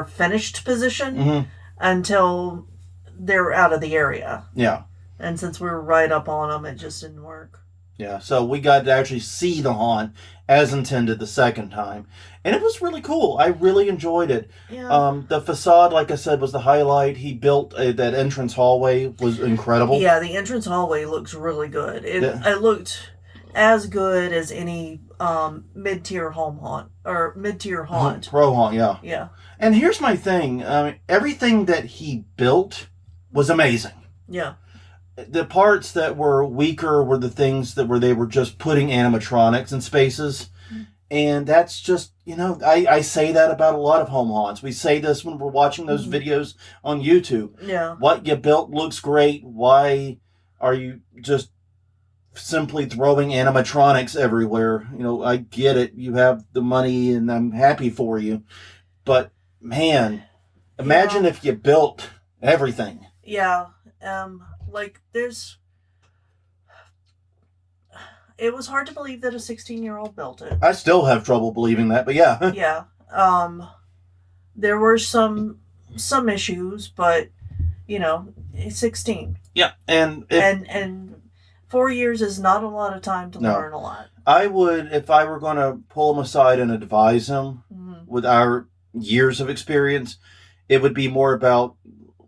finished position until they're out of the area. Yeah. And since we were right up on them, it just didn't work. Yeah, so we got to actually see the haunt as intended the second time. And it was really cool. I really enjoyed it. Yeah. The facade, like I said, was the highlight. He built that entrance hallway was incredible. Yeah, the entrance hallway looks really good. It looked as good as any mid-tier home haunt, or mid-tier haunt. Pro haunt, yeah. Yeah. And here's my thing. Everything that he built was amazing. Yeah. The parts that were weaker were the things that they were just putting animatronics in spaces. And that's just, I say that about a lot of home haunts. We say this when we're watching those videos on YouTube. Yeah. What you built looks great. Why are you just simply throwing animatronics everywhere? I get it. You have the money and I'm happy for you. But, man, imagine if you built everything. Yeah. It was hard to believe that a 16-year-old built it. I still have trouble believing that, but yeah. Yeah. There were some issues, but He's 16. Yeah, and And 4 years is not a lot of time to learn a lot. I would, if I were going to pull him aside and advise him with our years of experience, it would be more about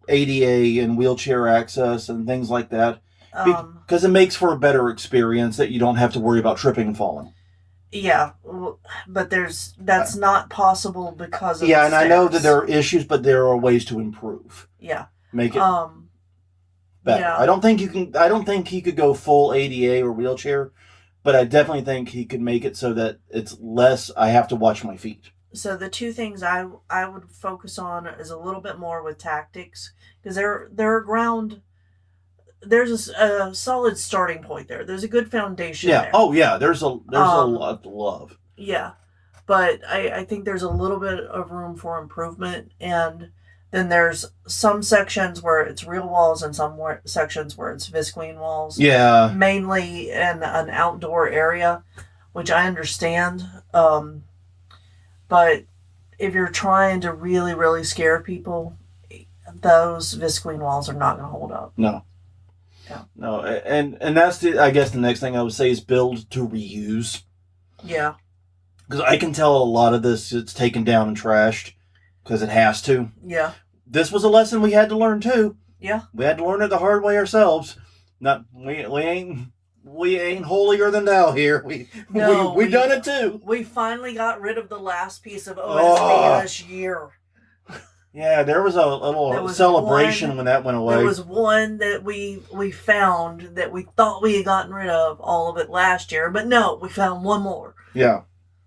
ADA and wheelchair access and things like that. Because it makes for a better experience that you don't have to worry about tripping and falling. Yeah, but that's not possible because of the stairs. I know that there are issues, but there are ways to improve. Yeah. Make it better. Yeah. I don't think he could go full ADA or wheelchair, but I definitely think he could make it so that it's less I have to watch my feet. So the two things I would focus on is a little bit more with tactics, because there's a solid starting point there. There's a good foundation there. Oh yeah, there's a lot to love. Yeah. But I think there's a little bit of room for improvement, and then there's some sections where it's real walls and some sections where it's visqueen walls. Yeah. Mainly in an outdoor area, which I understand. But if you're trying to really, really scare people, those visqueen walls are not going to hold up. No. Yeah. No, and that's I guess the next thing I would say is build to reuse. Yeah. Because I can tell a lot of this it's taken down and trashed because it has to. Yeah. This was a lesson we had to learn too. Yeah. We had to learn it the hard way ourselves. We ain't holier than thou here. We done it too. We finally got rid of the last piece of OSB this year. Yeah, there was a little celebration when that went away. There was one that we found that we thought we had gotten rid of all of it last year, but no, we found one more. Yeah.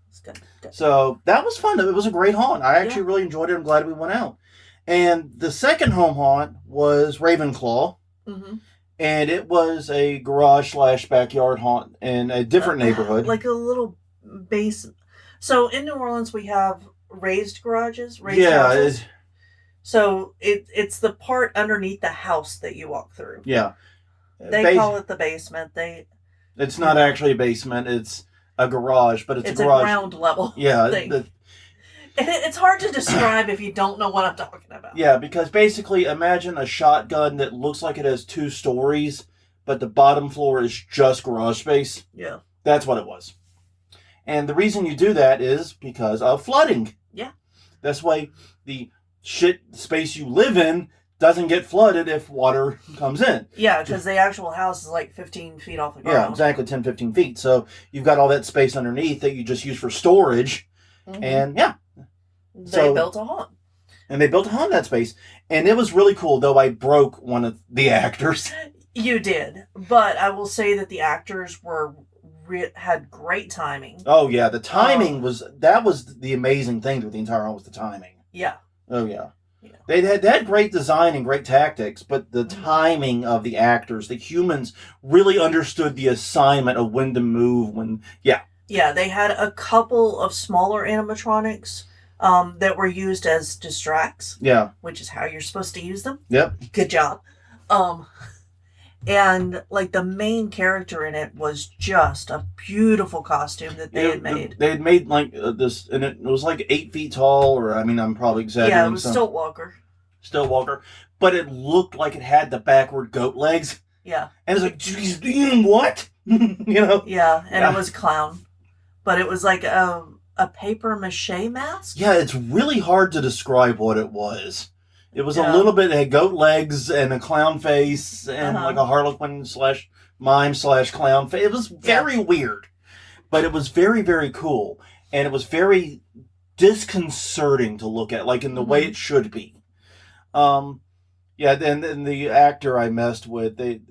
It's good. So that was fun. It was a great haunt. I actually really enjoyed it. I'm glad we went out. And the second home haunt was Ravenclaw. Mm-hmm. And it was a garage/backyard haunt in a different neighborhood. Like a little base. So in New Orleans, we have raised garages, houses. So it's the part underneath the house that you walk through. Yeah. They call it the basement. It's not actually a basement. It's a garage, but it's a garage. Ground level thing. It's hard to describe if you don't know what I'm talking about. Yeah, because basically imagine a shotgun that looks like it has 2 stories, but the bottom floor is just garage space. Yeah. That's what it was. And the reason you do that is because of flooding. Yeah. That's why the shit space you live in doesn't get flooded if water comes in. Yeah, because the actual house is like 15 feet off the ground. Yeah, exactly, 10, 15 feet. So you've got all that space underneath that you just use for storage. Mm-hmm. And yeah. They built a haunt. And they built a haunt in that space. And it was really cool, though I broke one of the actors. You did. But I will say that the actors had great timing. Oh, yeah. The timing was the amazing thing with the entire haunt was the timing. Yeah. Oh, yeah. They had great design and great tactics, but the timing of the actors, the humans, really understood the assignment of when to move, Yeah, they had a couple of smaller animatronics that were used as distracts. Yeah. Which is how you're supposed to use them. Yep. Good job. And like the main character in it was just a beautiful costume that they had made. They had made like this, and it was like 8 feet tall, I'm probably exaggerating. Yeah, it was Stilt Walker. But it looked like it had the backward goat legs. Yeah. And it's like, geez, what? Yeah, and it was a clown. But it was like a paper mache mask? Yeah, it's really hard to describe what it was. It was a little bit, it had goat legs and a clown face and like a harlequin /mime/clown face. It was very weird, but it was very, very cool. And it was very disconcerting to look at, like in the way it should be. Then the actor I messed with, the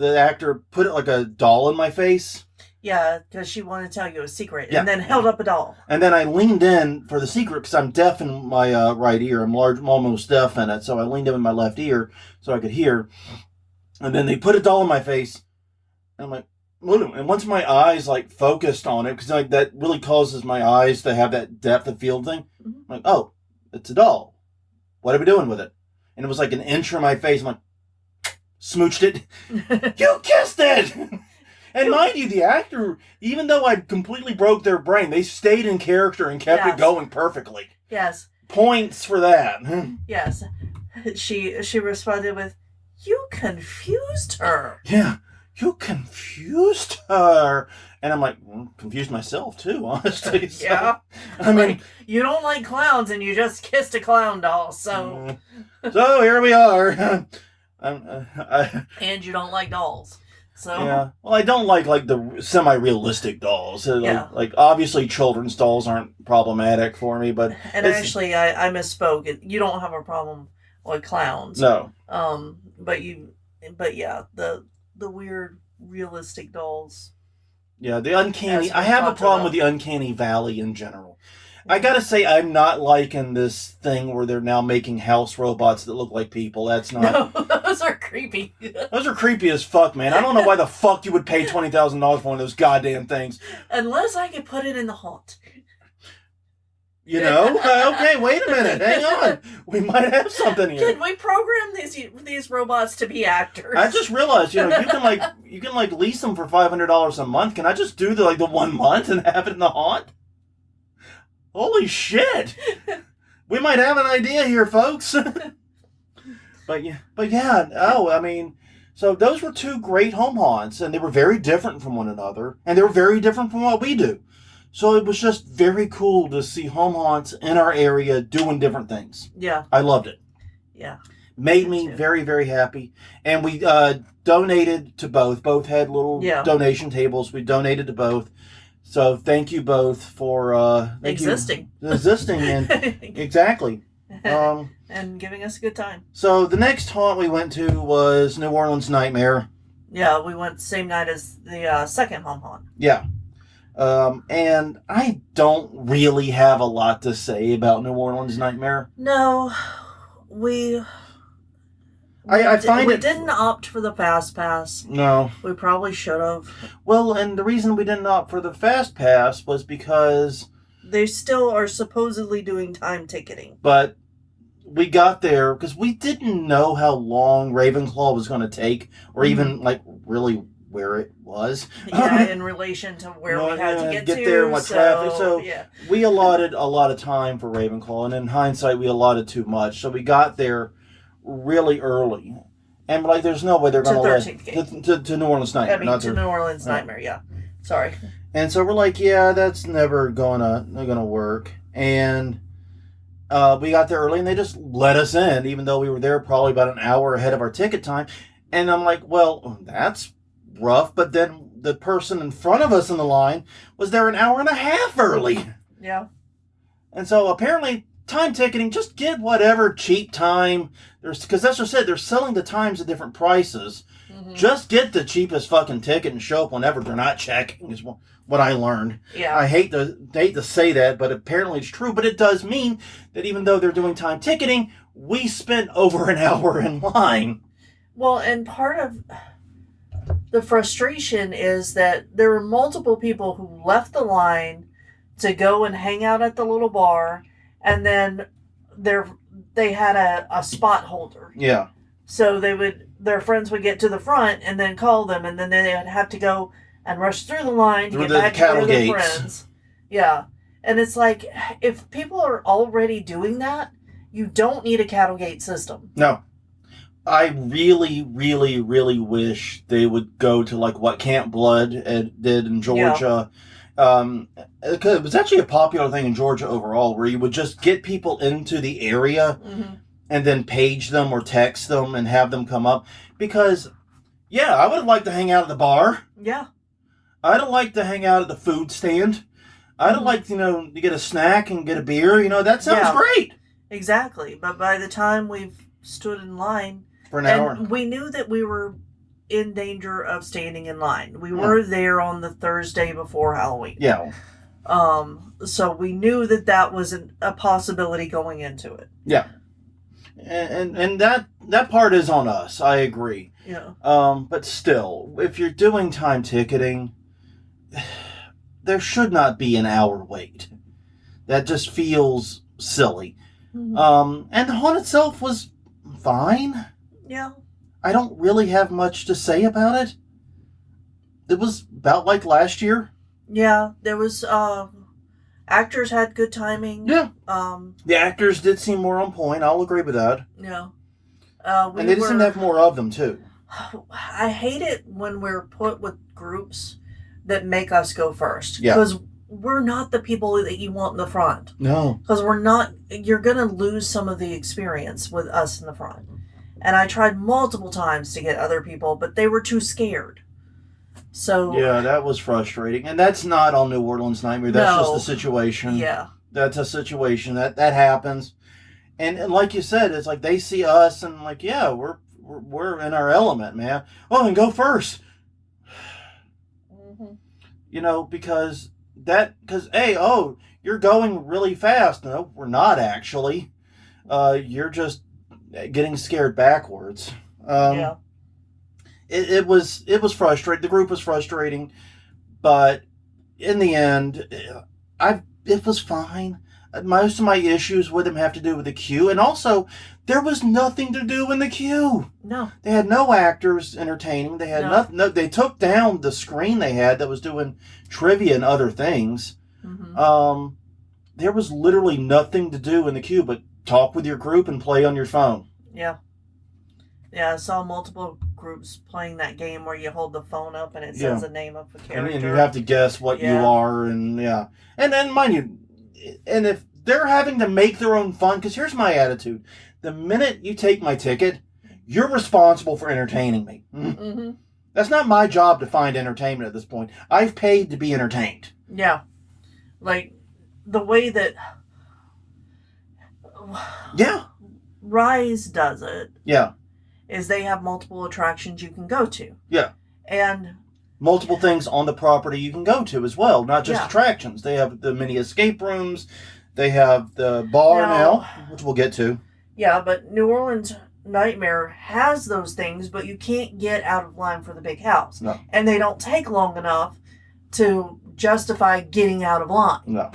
actor put it like a doll in my face. Yeah, because she wanted to tell you a secret, and then held up a doll. And then I leaned in for the secret because I'm deaf in my right ear. I'm almost deaf in it, so I leaned in with my left ear so I could hear. And then they put a doll in my face, and I'm like, and once my eyes like focused on it, because like that really causes my eyes to have that depth of field thing. I'm like, oh, it's a doll. What are we doing with it? And it was like an inch from my face. I'm like, smooched it. You kissed it. And mind you, the actor, even though I completely broke their brain, they stayed in character and kept it going perfectly. Yes. Points for that. Yes. she responded with, "You confused her." Yeah, you confused her. And I'm like, confused myself too, honestly. So, Yeah. I mean, you don't like clowns and you just kissed a clown doll, so. So here we are. And you don't like dolls. So. Yeah. Well, I don't like the semi-realistic dolls. Yeah. Like obviously children's dolls aren't problematic for me, but and actually I misspoke. You don't have a problem with clowns. No. But yeah, the weird realistic dolls. Yeah, the uncanny. I have a problem with the uncanny valley in general. I gotta say, I'm not liking this thing where they're now making house robots that look like people. That's not. No, those are creepy. Those are creepy as fuck, man. I don't know why the fuck you would pay $20,000 for one of those goddamn things. Unless I could put it in the haunt. You know? Okay, wait a minute. Hang on. We might have something here. Can we program these robots to be actors? I just realized, you can lease them for $500 a month. Can I just do the 1 month and have it in the haunt? Holy shit! We might have an idea here, folks. But yeah. Oh, I mean, so those were two great home haunts, and they were very different from one another, and they were very different from what we do. So it was just very cool to see home haunts in our area doing different things. Yeah. I loved it. Yeah. Made me very, very happy. And we donated to both. Both had little donation tables. We donated to both. So thank you both for existing and exactly. And giving us a good time. So the next haunt we went to was New Orleans Nightmare. Yeah, we went the same night as the second home haunt. Yeah. And I don't really have a lot to say about New Orleans Nightmare. No, I find we didn't opt for the fast pass. No. We probably should have. Well, and the reason we didn't opt for the fast pass was because they still are supposedly doing time ticketing. But we got there because we didn't know how long Ravenclaw was going to take, or even really where it was. Yeah, in relation to where we had to get to. There and what traffic. So we allotted a lot of time for Ravenclaw, and in hindsight, we allotted too much. So we got there really early, and there's no way they're going to let to New Orleans Nightmare. I mean, to New Orleans Nightmare. Yeah, sorry. And so we're like, yeah, that's never gonna work. And we got there early, and they just let us in, even though we were there probably about an hour ahead of our ticket time. And I'm like, well, that's rough. But then the person in front of us in the line was there an hour and a half early. Yeah. And so apparently, time ticketing, just get whatever cheap time. Because that's what I said, they're selling the times at different prices. Mm-hmm. Just get the cheapest fucking ticket and show up whenever they're not checking, is what I learned. Yeah. I hate to say that, but apparently it's true. But it does mean that even though they're doing time ticketing, we spent over an hour in line. Well, and part of the frustration is that there were multiple people who left the line to go and hang out at the little bar, and then they had a spot holder. Yeah. So their friends would get to the front and then call them, and then they would have to go and rush through the line to get back to their friends. Yeah. And it's like, if people are already doing that, you don't need a cattle gate system. No. I really, really, really wish they would go to what Camp Blood did in Georgia. Yeah. It was actually a popular thing in Georgia overall, where you would just get people into the area and then page them or text them and have them come up. Because, yeah, I would have liked to hang out at the bar. Yeah. I'd have liked to hang out at the food stand. I'd have liked, to get a snack and get a beer. That sounds great. Exactly. But by the time we've stood in line for an hour, we knew that we were in danger of standing in line. We were there on the Thursday before Halloween. Yeah. So we knew that was a possibility going into it. Yeah. And that part is on us. I agree. Yeah. But still, if you're doing time ticketing, there should not be an hour wait. That just feels silly. Mm-hmm. And the haunt itself was fine. Yeah. I don't really have much to say about it. It was about like last year. Yeah, there was actors had good timing. Yeah. The actors did seem more on point. I'll agree with that. Yeah. And they just seem to have more of them, too. I hate it when we're put with groups that make us go first. Yeah. Because we're not the people that you want in the front. No. Because you're going to lose some of the experience with us in the front. And I tried multiple times to get other people, but they were too scared. So yeah, that was frustrating. And that's not on New Orleans Nightmare. That's just the situation. Yeah. That's a situation that happens. And like you said, it's like they see us and like, yeah, we're in our element, man. Well, then go first. Mm-hmm. You know, because hey, oh, you're going really fast. No, we're not actually. You're just getting scared backwards. Yeah. It was frustrating. The group was frustrating, but in the end, it was fine. Most of my issues with them have to do with the queue, and also there was nothing to do in the queue. No, they had no actors entertaining. They had nothing. No, they took down the screen they had that was doing trivia and other things. Mm-hmm. There was literally nothing to do in the queue but talk with your group and play on your phone. Yeah. Yeah, I saw multiple groups playing that game where you hold the phone up and it says the name of the character. And you have to guess what you are, and yeah. And then, mind you, and if they're having to make their own fun, because here's my attitude. The minute you take my ticket, you're responsible for entertaining me. Mm-hmm. That's not my job to find entertainment at this point. I've paid to be entertained. Yeah. Like, the way that... Yeah. Rise does it. Yeah. Is they have multiple attractions you can go to. Yeah. And... multiple things on the property you can go to as well, not just attractions. They have the mini escape rooms. They have the bar now, which we'll get to. Yeah, but New Orleans Nightmare has those things, but you can't get out of line for the big house. No. And they don't take long enough to justify getting out of line. No.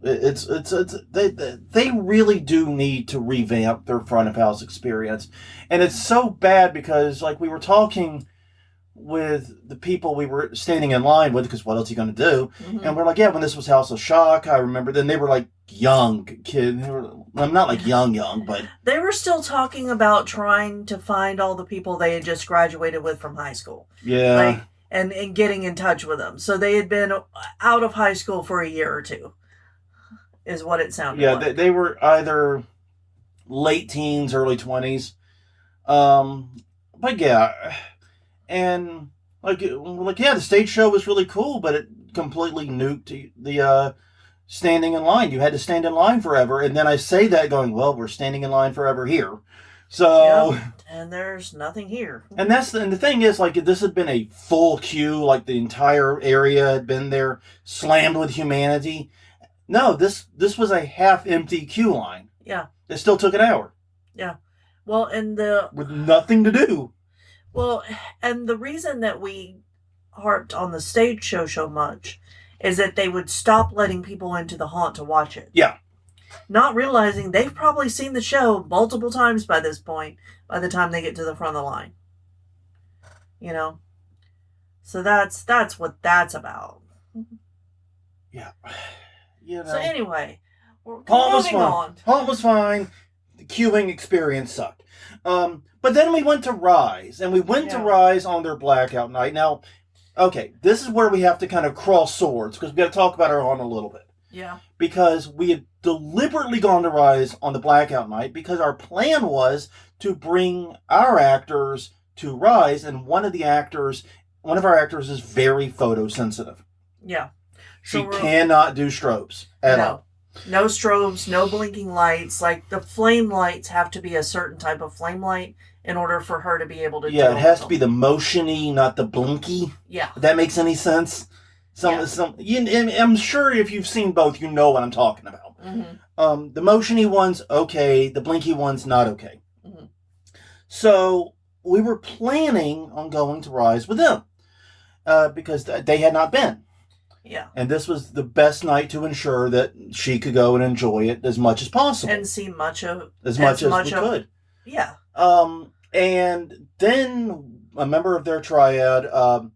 They really do need to revamp their front of house experience. And it's so bad because, like, we were talking with the people we were standing in line with, because what else are you going to do? Mm-hmm. And we're like, yeah, when this was House of Shock, I remember then they were like young kids. I'm not like young, but they were still talking about trying to find all the people they had just graduated with from high school. Yeah. Like, and getting in touch with them. So they had been out of high school for a year or two, is what it sounded like. Yeah, they were either late teens, early 20s. But yeah. And like yeah, the stage show was really cool, but it completely nuked the standing in line. You had to stand in line forever, and then I say that going, well, we're standing in line forever here, so and there's nothing here. And the thing is, like, this had been a full queue, like the entire area had been there, slammed with humanity. No, this was a half empty queue line. Yeah, it still took an hour. Yeah, well, and with nothing to do. Well, and the reason that we harped on the stage show so much is that they would stop letting people into the haunt to watch it. Yeah. Not realizing they've probably seen the show multiple times by this point, by the time they get to the front of the line. You know? So that's what that's about. Yeah. You know. So anyway, we're moving on. Haunt was fine. The queuing experience sucked. But then we went to Rise, and we went to Rise on their blackout night. Now, okay, this is where we have to kind of cross swords, because we got to talk about our haunt a little bit. Yeah. Because we had deliberately gone to Rise on the blackout night, because our plan was to bring our actors to Rise, and one of our actors is very photosensitive. Yeah. She cannot do strobes at all. No strobes, no blinking lights. Like, the flame lights have to be a certain type of flame light in order for her to be able to do it. Yeah, it has to be the motiony, not the blinky. Yeah. If that makes any sense. I'm sure if you've seen both, you know what I'm talking about. Mm-hmm. The motiony one's okay. The blinky one's not okay. Mm-hmm. So we were planning on going to Rise with them because they had not been. Yeah. And this was the best night to ensure that she could go and enjoy it as much as possible. And see as much as we could. Yeah. And then a member of their triad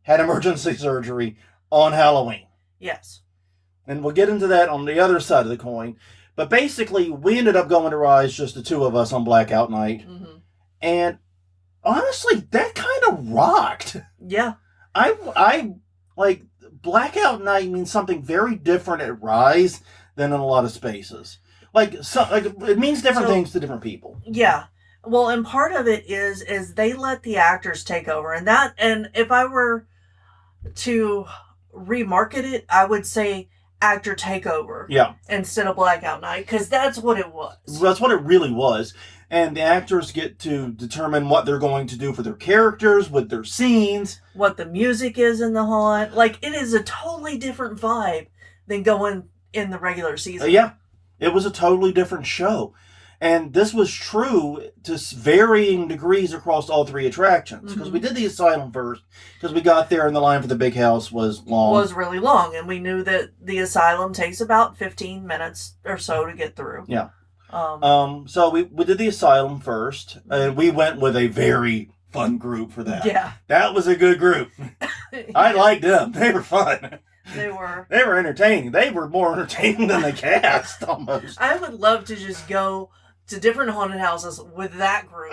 had emergency surgery on Halloween. Yes. And we'll get into that on the other side of the coin. But basically, we ended up going to Rise, just the two of us on blackout night. Mm-hmm. And honestly, that kind of rocked. Yeah. I like Blackout Night means something very different at Rise than in a lot of spaces. Like it means different things to different people. Yeah. Well, and part of it is they let the actors take over, and if I were to remarket it, I would say actor takeover. Yeah. Instead of Blackout Night, because that's what it was. That's what it really was. And the actors get to determine what they're going to do for their characters, with their scenes. What the music is in the haunt. Like, it is a totally different vibe than going in the regular season. Yeah. It was a totally different show. And this was true to varying degrees across all three attractions. Because we did the Asylum first. Because we got there and the line for the big house was long. Was really long. And we knew that the Asylum takes about 15 minutes or so to get through. Yeah. So we did the Asylum first. And we went with a very fun group for that. Yeah. That was a good group. I liked them. They were fun. They were. They were entertaining. They were more entertaining than the cast, almost. I would love to just go to different haunted houses with that group.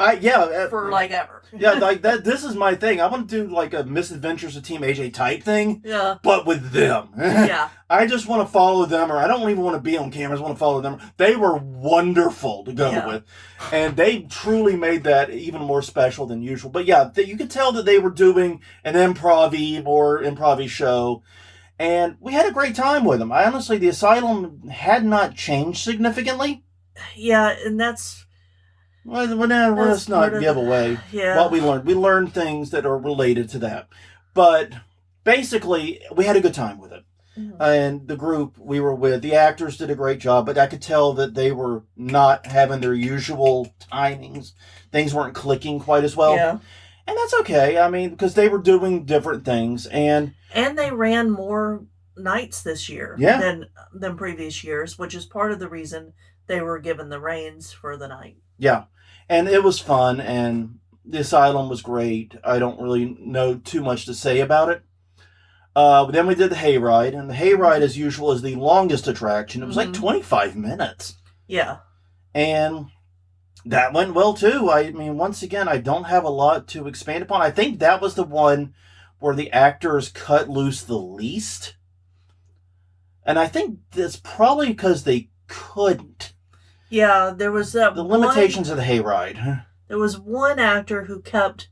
For like ever. Yeah, like that. This is my thing. I want to do like a Misadventures of Team AJ type thing. Yeah. But with them. Yeah. I just want to follow them, or I don't even want to be on camera. I just want to follow them. They were wonderful to go with, and they truly made that even more special than usual. But yeah, you could tell that they were doing an improv show. And we had a great time with them. Honestly, the Asylum had not changed significantly. Yeah, and that's... let's not give away what we learned. We learned things that are related to that. But basically, we had a good time with it. Mm-hmm. And the group we were with, the actors did a great job, but I could tell that they were not having their usual timings. Things weren't clicking quite as well. Yeah. And that's okay. I mean, because they were doing different things. And they ran more nights this year than previous years, which is part of the reason they were given the reins for the night. Yeah. And it was fun, and the Asylum was great. I don't really know too much to say about it. Then we did the Hayride, and the Hayride, as usual, is the longest attraction. It was like 25 minutes. Yeah. And that went well, too. I mean, once again, I don't have a lot to expand upon. I think that was the one where the actors cut loose the least. And I think that's probably because they couldn't. Yeah, there was that the limitations of the Hayride. There was one actor who kept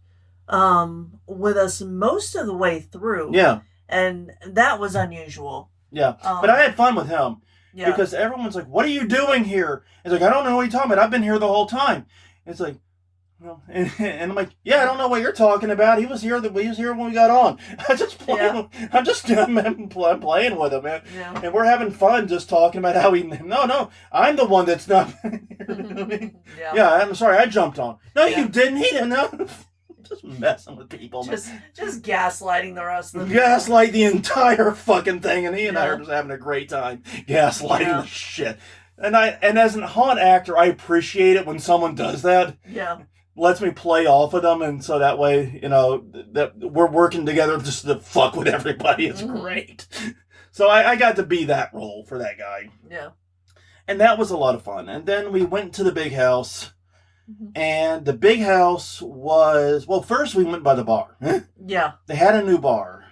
with us most of the way through. Yeah. And that was unusual. Yeah. But I had fun with him. Yeah. Because everyone's like, what are you doing here? It's like, I don't know what you're talking about. I've been here the whole time. It's like, well, and I'm like, yeah, I don't know what you're talking about. He was here when we got on. I'm playing with him, man. Yeah. And we're having fun just talking about how no, I'm the one that's not. Yeah, I'm sorry, I jumped on. No, you didn't. He didn't know. Just messing with people, man. Just gaslighting the rest of them. Gaslight the entire fucking thing, and he and I are just having a great time gaslighting the shit. And as a haunt actor, I appreciate it when someone does that. Yeah. Lets me play off of them, and so that way, that we're working together just to fuck with everybody. It's great. So I got to be that role for that guy. Yeah. And that was a lot of fun. And then we went to the big house, and the big house was, well, first we went by the bar. Yeah. They had a new bar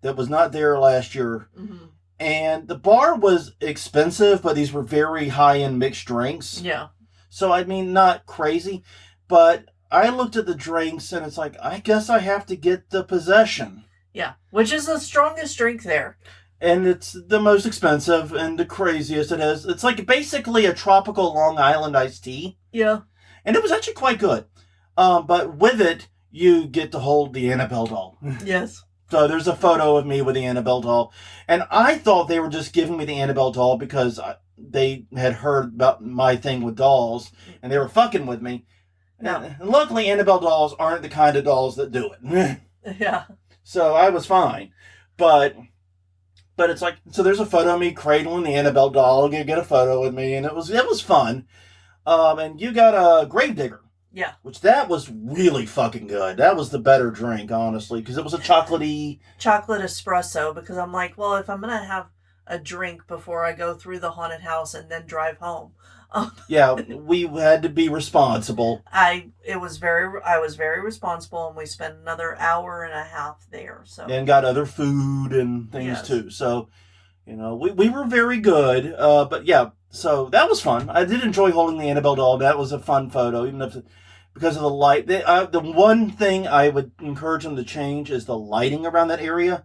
that was not there last year. Mm-hmm. And the bar was expensive, but these were very high-end mixed drinks. Yeah. So, I mean, not crazy. But I looked at the drinks, and it's like, I guess I have to get the Possession. Yeah, which is the strongest drink there. And it's the most expensive and the craziest it is. It's like basically a tropical Long Island iced tea. Yeah. And it was actually quite good. But with it, you get to hold the Annabelle doll. Yes. So there's a photo of me with the Annabelle doll. And I thought they were just giving me the Annabelle doll because they had heard about my thing with dolls, and they were fucking with me. No. And luckily, Annabelle dolls aren't the kind of dolls that do it. Yeah. So I was fine. But it's like, so there's a photo of me cradling the Annabelle doll. You get a photo with me, and it was fun. And you got a Gravedigger. Yeah. Which that was really fucking good. That was the better drink, honestly, because it was a chocolatey... Chocolate espresso, because I'm like, well, if I'm going to have a drink before I go through the haunted house and then drive home, Yeah, we had to be responsible. I was very responsible, and we spent another hour and a half there. So And got other food and things Yes. too. So, we were very good. But yeah, so that was fun. I did enjoy holding the Annabelle doll. That was a fun photo, even if because of the light. The one thing I would encourage them to change is the lighting around that area.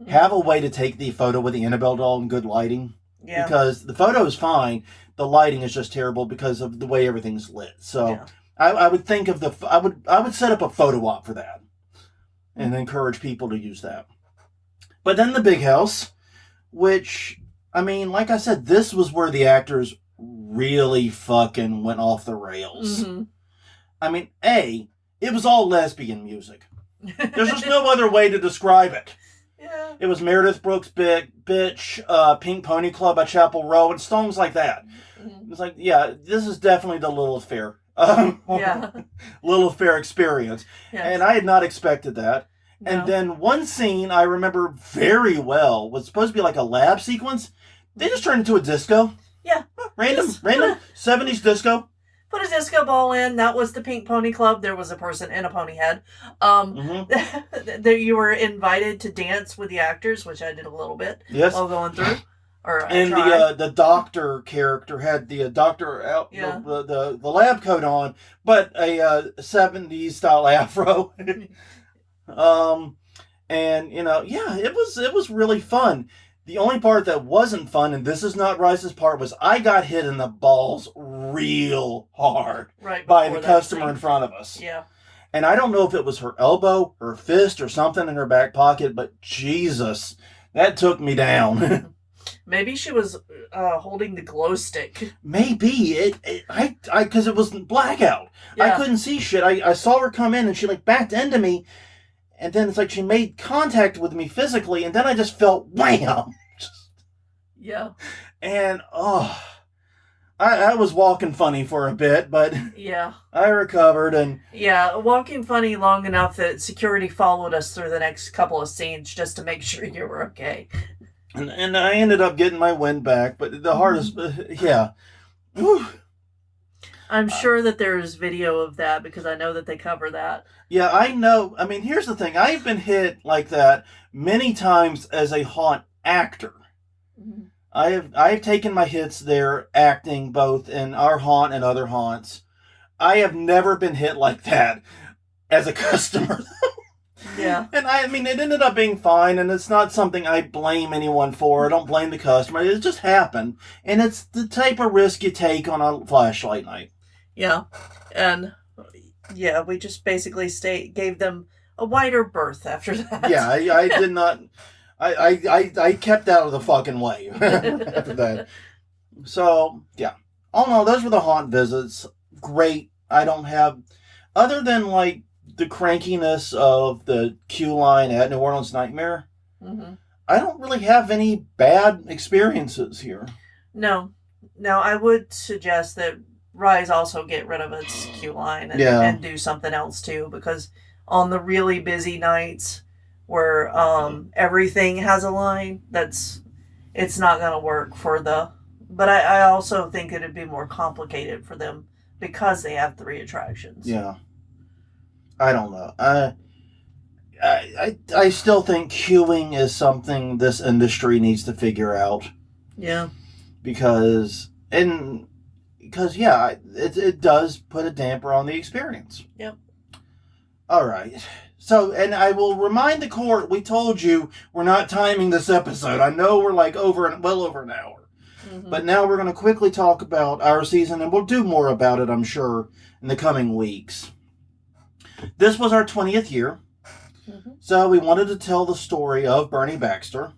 Have a way to take the photo with the Annabelle doll in good lighting. Yeah. Because the photo is fine, the lighting is just terrible because of the way everything's lit. So Yeah. I would think of I would set up a photo op for that, and encourage people to use that. But then the big house, which like I said, this was where the actors really fucking went off the rails. Mm-hmm. It was all lesbian music. There's just no other way to describe it. Yeah. It was Meredith Brooks' Bitch, Pink Pony Club at Chapel Row, and songs like that. Mm-hmm. It's like, yeah, this is definitely the Lilith Fair. Lilith Fair experience. Yes. And I had not expected that. No. And then one scene I remember very well was supposed to be like a lab sequence. They just turned into a disco. Yeah. Random 70s disco. Put a disco ball in. That was the Pink Pony Club. There was a person in a pony head. You were invited to dance with the actors, which I did a little bit. Yes. While going through. And the doctor character had the doctor out the lab coat on, but a 70s style afro. It was really fun. The only part that wasn't fun, and this is not Rice's part, was I got hit in the balls real hard by the customer in front of us. Yeah. And I don't know if it was her elbow, her fist, or something in her back pocket, but Jesus, that took me down. Maybe she was holding the glow stick. Maybe. Because it was blackout. Yeah. I couldn't see shit. I saw her come in and she backed into me. And then it's like she made contact with me physically. And then I just felt wham. Yeah. And, I was walking funny for a bit, but yeah, I recovered. And yeah, walking funny long enough that security followed us through the next couple of scenes just to make sure you were okay. And I ended up getting my wind back, but the hardest, yeah. Whew. I'm sure that there's video of that because I know that they cover that. Yeah, I know. Here's the thing. I've been hit like that many times as a haunt actor. Mm-hmm. I've taken my hits there acting both in our haunt and other haunts. I have never been hit like that as a customer. Yeah. And it ended up being fine, and it's not something I blame anyone for. I don't blame the customer. It just happened. And it's the type of risk you take on a flashlight night. Yeah. And yeah, we just basically gave them a wider berth after that. Yeah, I did not. I kept out of the fucking way after that. So, yeah. All in all, those were the haunt visits. Great. I don't have, other than the crankiness of the queue line at New Orleans Nightmare, I don't really have any bad experiences here. No, I would suggest that Rise also get rid of its queue line and do something else too, because on the really busy nights where everything has a line, it's not going to work but I also think it'd be more complicated for them because they have 3 attractions. Yeah. I don't know. I still think queuing is something this industry needs to figure out. Yeah. Because it does put a damper on the experience. Yep. All right. So, and I will remind the court, we told you we're not timing this episode. I know we're well over an hour. Mm-hmm. But now we're going to quickly talk about our season, and we'll do more about it, I'm sure, in the coming weeks. This was our 20th year. Mm-hmm. So we wanted to tell the story of Bernie Baxter.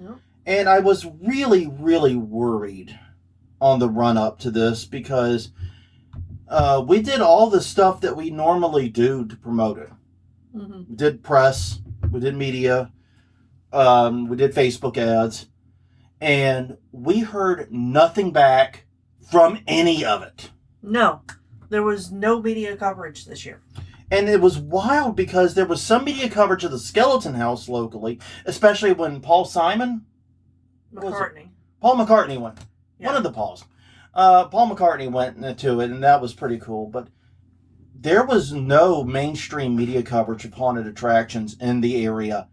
Yep. And I was really, really worried on the run-up to this because we did all the stuff that we normally do to promote it. Mm-hmm. We did press, we did media, we did Facebook ads, and we heard nothing back from any of it. No, there was no media coverage this year. And it was wild because there was some media coverage of the Skeleton House locally, especially when Paul McCartney went. Yeah. One of the Pauls. Paul McCartney went into it, and that was pretty cool. But there was no mainstream media coverage of haunted attractions in the area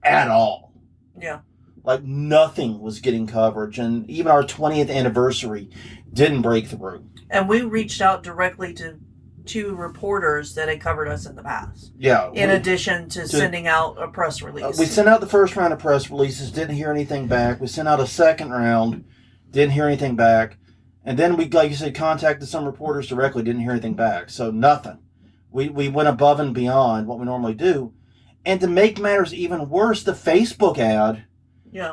at all. Yeah. Like, nothing was getting coverage, and even our 20th anniversary didn't break through. And we reached out directly to reporters that had covered us in the past. Yeah. In addition to sending out a press release. We sent out the first round of press releases, didn't hear anything back. We sent out a second round, didn't hear anything back. And then we, like you said, contacted some reporters directly, didn't hear anything back. So nothing. We went above and beyond what we normally do. And to make matters even worse, the Facebook ad,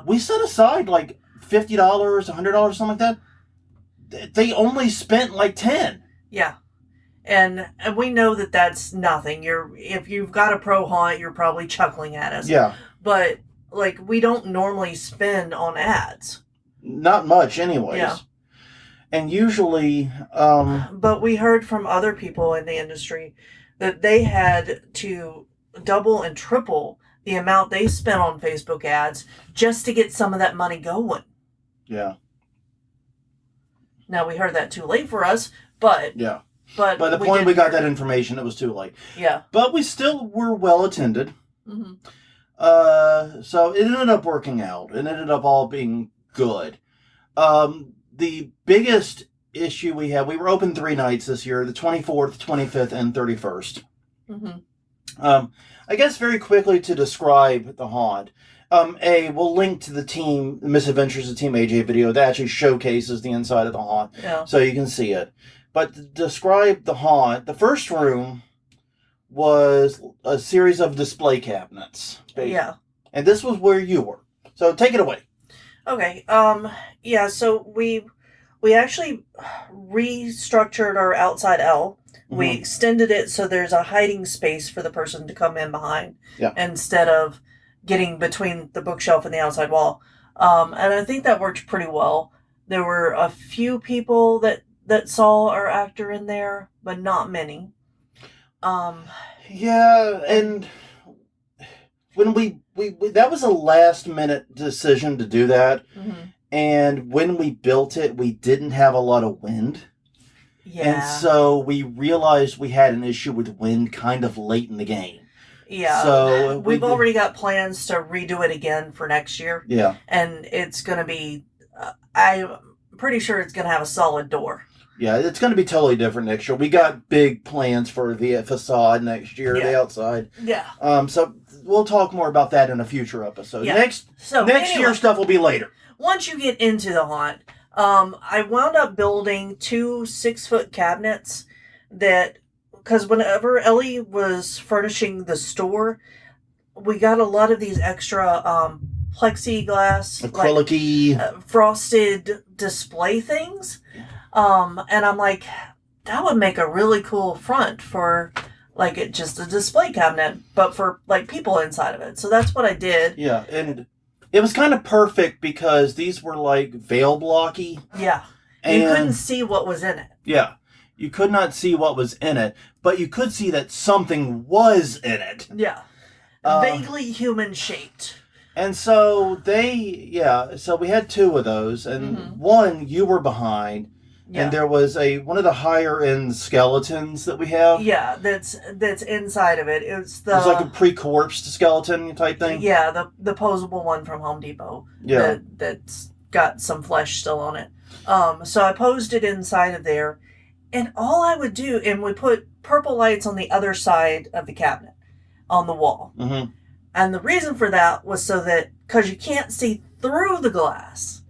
we set aside like $50, $100, something like that. They only spent like 10. Yeah. And we know that that's nothing. If you've got a pro haunt, you're probably chuckling at us. Yeah. But, like, we don't normally spend on ads. Not much, anyways. Yeah. And usually... but we heard from other people in the industry that they had to double and triple the amount they spent on Facebook ads just to get some of that money going. Yeah. Now, we heard that too late for us, but... Yeah. But by the point we got that information, it was too late. Yeah. But we still were well attended. Mm-hmm. So it ended up working out. It ended up all being good. The biggest issue we had, we were open 3 nights this year, the 24th, 25th, and 31st. Mm-hmm. I guess very quickly to describe the haunt. We'll link to the Misadventures of Team AJ video that actually showcases the inside of the haunt. Yeah. So you can see it. But to describe the haunt, the first room was a series of display cabinets. Yeah. And this was where you were. So take it away. Okay. Yeah, so we actually restructured our outside L. Mm-hmm. We extended it so there's a hiding space for the person to come in behind. Yeah. Instead of getting between the bookshelf and the outside wall. And I think that worked pretty well. There were a few people that saw our actor in there, but not many. Yeah, and when we that was a last minute decision to do that. Mm-hmm. And when we built it, we didn't have a lot of wind. Yeah. And so we realized we had an issue with wind kind of late in the game. Yeah. So we've already got plans to redo it again for next year. Yeah. And it's going to be, I'm pretty sure it's going to have a solid door. Yeah, it's going to be totally different next year. We got big plans for the facade next year, the outside. Yeah. So we'll talk more about that in a future episode. Yeah. Next year stuff will be later. Once you get into the haunt, I wound up building 2 6-foot cabinets because whenever Ellie was furnishing the store, we got a lot of these extra plexiglass, acrylic-y, frosted display things. And I'm like, that would make a really cool front for just a display cabinet, but for people inside of it. So that's what I did. Yeah, and it was kind of perfect because these were veil blocky. Yeah, you couldn't see what was in it. Yeah, you could not see what was in it, but you could see that something was in it. Yeah, vaguely human shaped. And so so we had 2 of those, and one you were behind. Yeah. And there was one of the higher end skeletons that we have. Yeah, that's inside of it. It's like a pre-corpsed skeleton type thing. Yeah, the posable one from Home Depot. Yeah, that's got some flesh still on it. So I posed it inside of there, and all I would do, and we put purple lights on the other side of the cabinet, on the wall. Mm-hmm. And the reason for that was so that because you can't see through the glass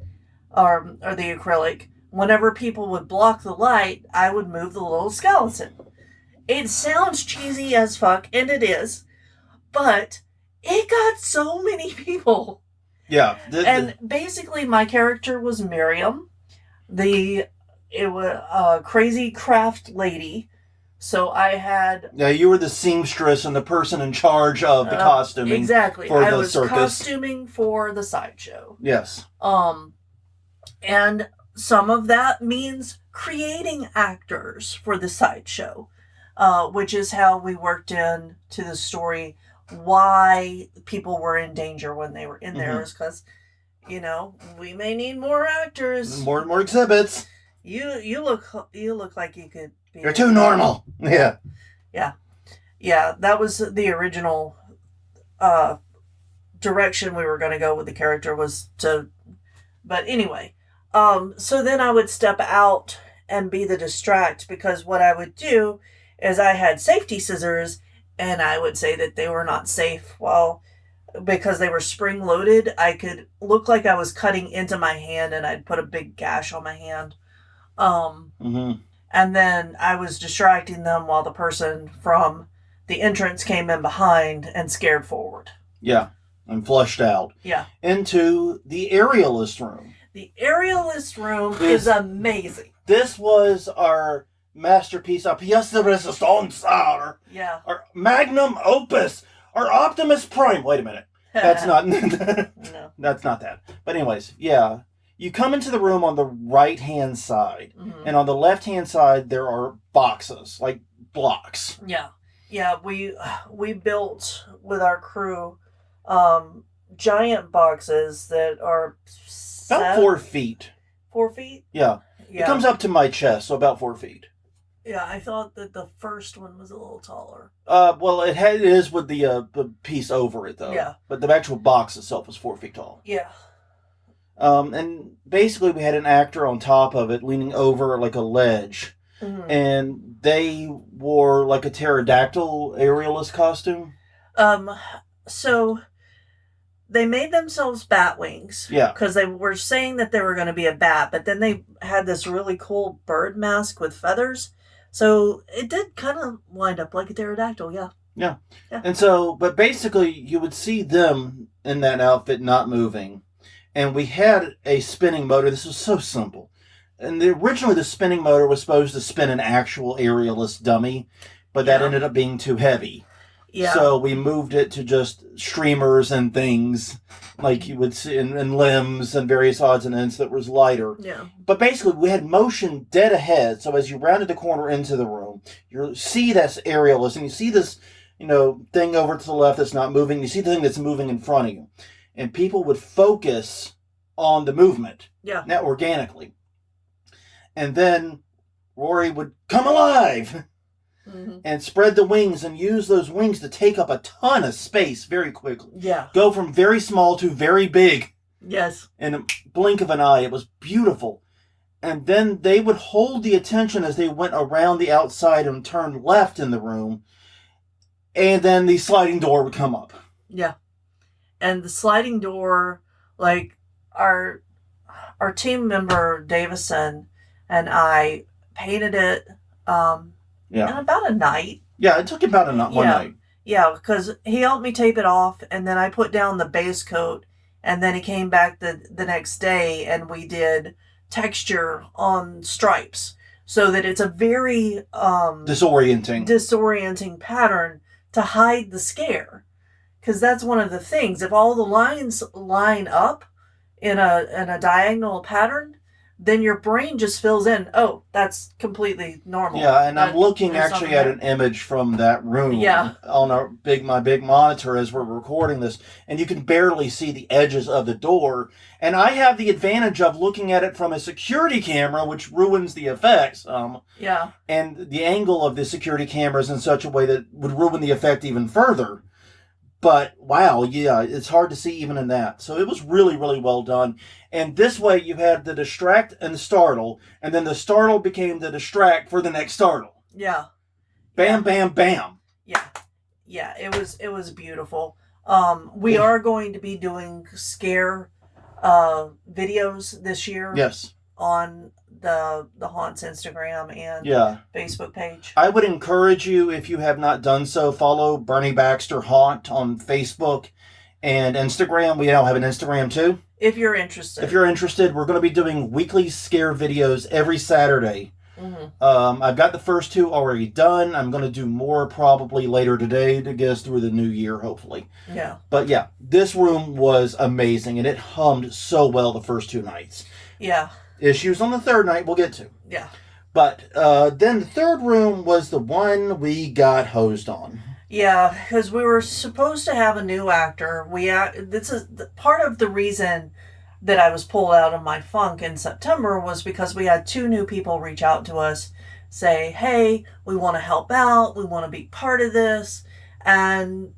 or the acrylic. Whenever people would block the light, I would move the little skeleton. It sounds cheesy as fuck, and it is, but it got so many people. Yeah. And basically, my character was Miriam. It was a crazy craft lady. So I had... Yeah, you were the seamstress and the person in charge of the costuming. Exactly. For I the circus. Costuming for the sideshow. Yes. And... some of that means creating actors for the sideshow, which is how we worked into the story why people were in danger when they were in there is because, we may need more actors. More exhibits. You look like you could be. You're too normal. Yeah. Yeah, that was the original direction we were going to go with the character was to. But anyway, so then I would step out and be the distract because what I would do is I had safety scissors and I would say that they were not safe. Well, because they were spring loaded, I could look like I was cutting into my hand and I'd put a big gash on my hand. Mm-hmm. And then I was distracting them while the person from the entrance came in behind and scared forward. Yeah, and flushed out. Yeah. Into the aerialist room. The aerialist room is amazing. This was our masterpiece, our pièce de résistance, our magnum opus, our Optimus Prime. Wait a minute. That's not... No. That's not that. But anyways, yeah. You come into the room on the right-hand side. Mm-hmm. And on the left-hand side, there are boxes, like blocks. Yeah. Yeah, we built with our crew giant boxes that are... About 4 feet. 4 feet? Yeah. It comes up to my chest, so about 4 feet. Yeah, I thought that the first one was a little taller. Well, it is with the piece over it, though. Yeah. But the actual box itself is 4 feet tall. Yeah. And basically we had an actor on top of it leaning over like a ledge. Mm-hmm. And they wore like a pterodactyl aerialist costume. So they made themselves bat wings. Yeah. Because they were saying that they were going to be a bat, but then they had this really cool bird mask with feathers. So it did kind of wind up like a pterodactyl, yeah. Yeah. And so, but basically you would see them in that outfit not moving. And we had a spinning motor. This was so simple. And originally the spinning motor was supposed to spin an actual aerialist dummy, but that ended up being too heavy. Yeah. So we moved it to just streamers and things like you would see in limbs and various odds and ends that was lighter. Yeah. But basically we had motion dead ahead. So as you rounded the corner into the room, you see this aerialist and you see this, thing over to the left that's not moving. You see the thing that's moving in front of you. And people would focus on the movement. Yeah. Now organically. And then Rory would come alive and spread the wings and use those wings to take up a ton of space very quickly. Yeah. Go from very small to very big. Yes. In a blink of an eye. It was beautiful. And then they would hold the attention as they went around the outside and turned left in the room. And then the sliding door would come up. Yeah. And the sliding door, like our team member Davison and I painted it in about a night. Yeah, it took about one night. Yeah, because he helped me tape it off, and then I put down the base coat, and then he came back the next day, and we did texture on stripes, so that it's a very disorienting pattern to hide the scare. Because that's one of the things. If all the lines line up in a diagonal pattरण, then your brain just fills in, oh, that's completely normal. Yeah, and I'm looking actually at an image from that room on my big monitor as we're recording this, and you can barely see the edges of the door. And I have the advantage of looking at it from a security camera, which ruins the effects. Yeah. And the angle of the security camera is in such a way that would ruin the effect even further. But, wow, yeah, it's hard to see even in that. So it was really, really well done. And this way you had the distract and the startle, and then the startle became the distract for the next startle. Yeah. Bam, bam, bam. Yeah. Yeah, it was beautiful. We are going to be doing scare videos this year. Yes. On the Haunt's Instagram and Facebook page. I would encourage you, if you have not done so, follow Bernie Baxter Haunt on Facebook and Instagram. We now have an Instagram too. If you're interested. We're going to be doing weekly scare videos every Saturday. Mm-hmm. I've got the first 2 already done. I'm going to do more probably later today to get us through the new year, hopefully. Yeah. But yeah, this room was amazing, and it hummed so well the first 2 nights. Yeah. Issues on the 3rd night we'll get to. Yeah. But then the 3rd room was the one we got hosed on. Yeah, because we were supposed to have a new actor. This is part of the reason that I was pulled out of my funk in September was because we had 2 new people reach out to us, say, hey, we want to help out, we want to be part of this. And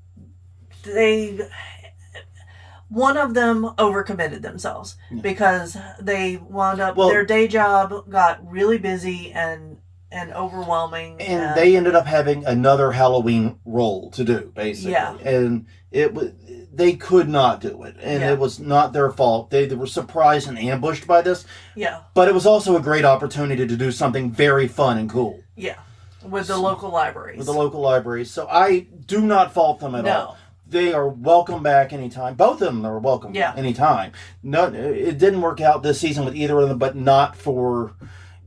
one of them overcommitted themselves because they wound up, their day job got really busy and overwhelming. And they ended up having another Halloween role to do, basically. Yeah. And they could not do it. And it was not their fault. They were surprised and ambushed by this. Yeah. But it was also a great opportunity to do something very fun and cool. Yeah. With the local libraries. With the local libraries. So I do not fault them at all. They are welcome back anytime. Both of them are welcome anytime. No, it didn't work out this season with either of them, but not for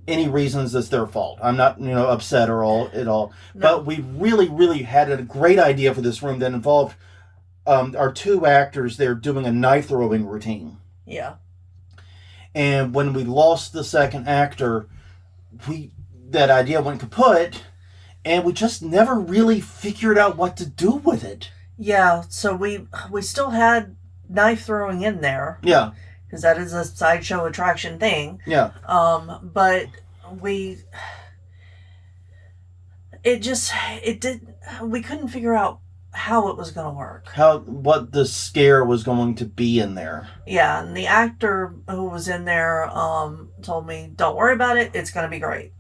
any reasons that's their fault. I'm not, upset or at all. No. But we really, really had a great idea for this room that involved our 2 actors there doing a knife throwing routine. Yeah. And when we lost the second actor, that idea went kaput, and we just never really figured out what to do with it. Yeah, so we still had knife throwing in there. Yeah. Because that is a sideshow attraction thing. Yeah. But we couldn't figure out how it was going to work. What the scare was going to be in there. Yeah, and the actor who was in there told me, don't worry about it, it's going to be great.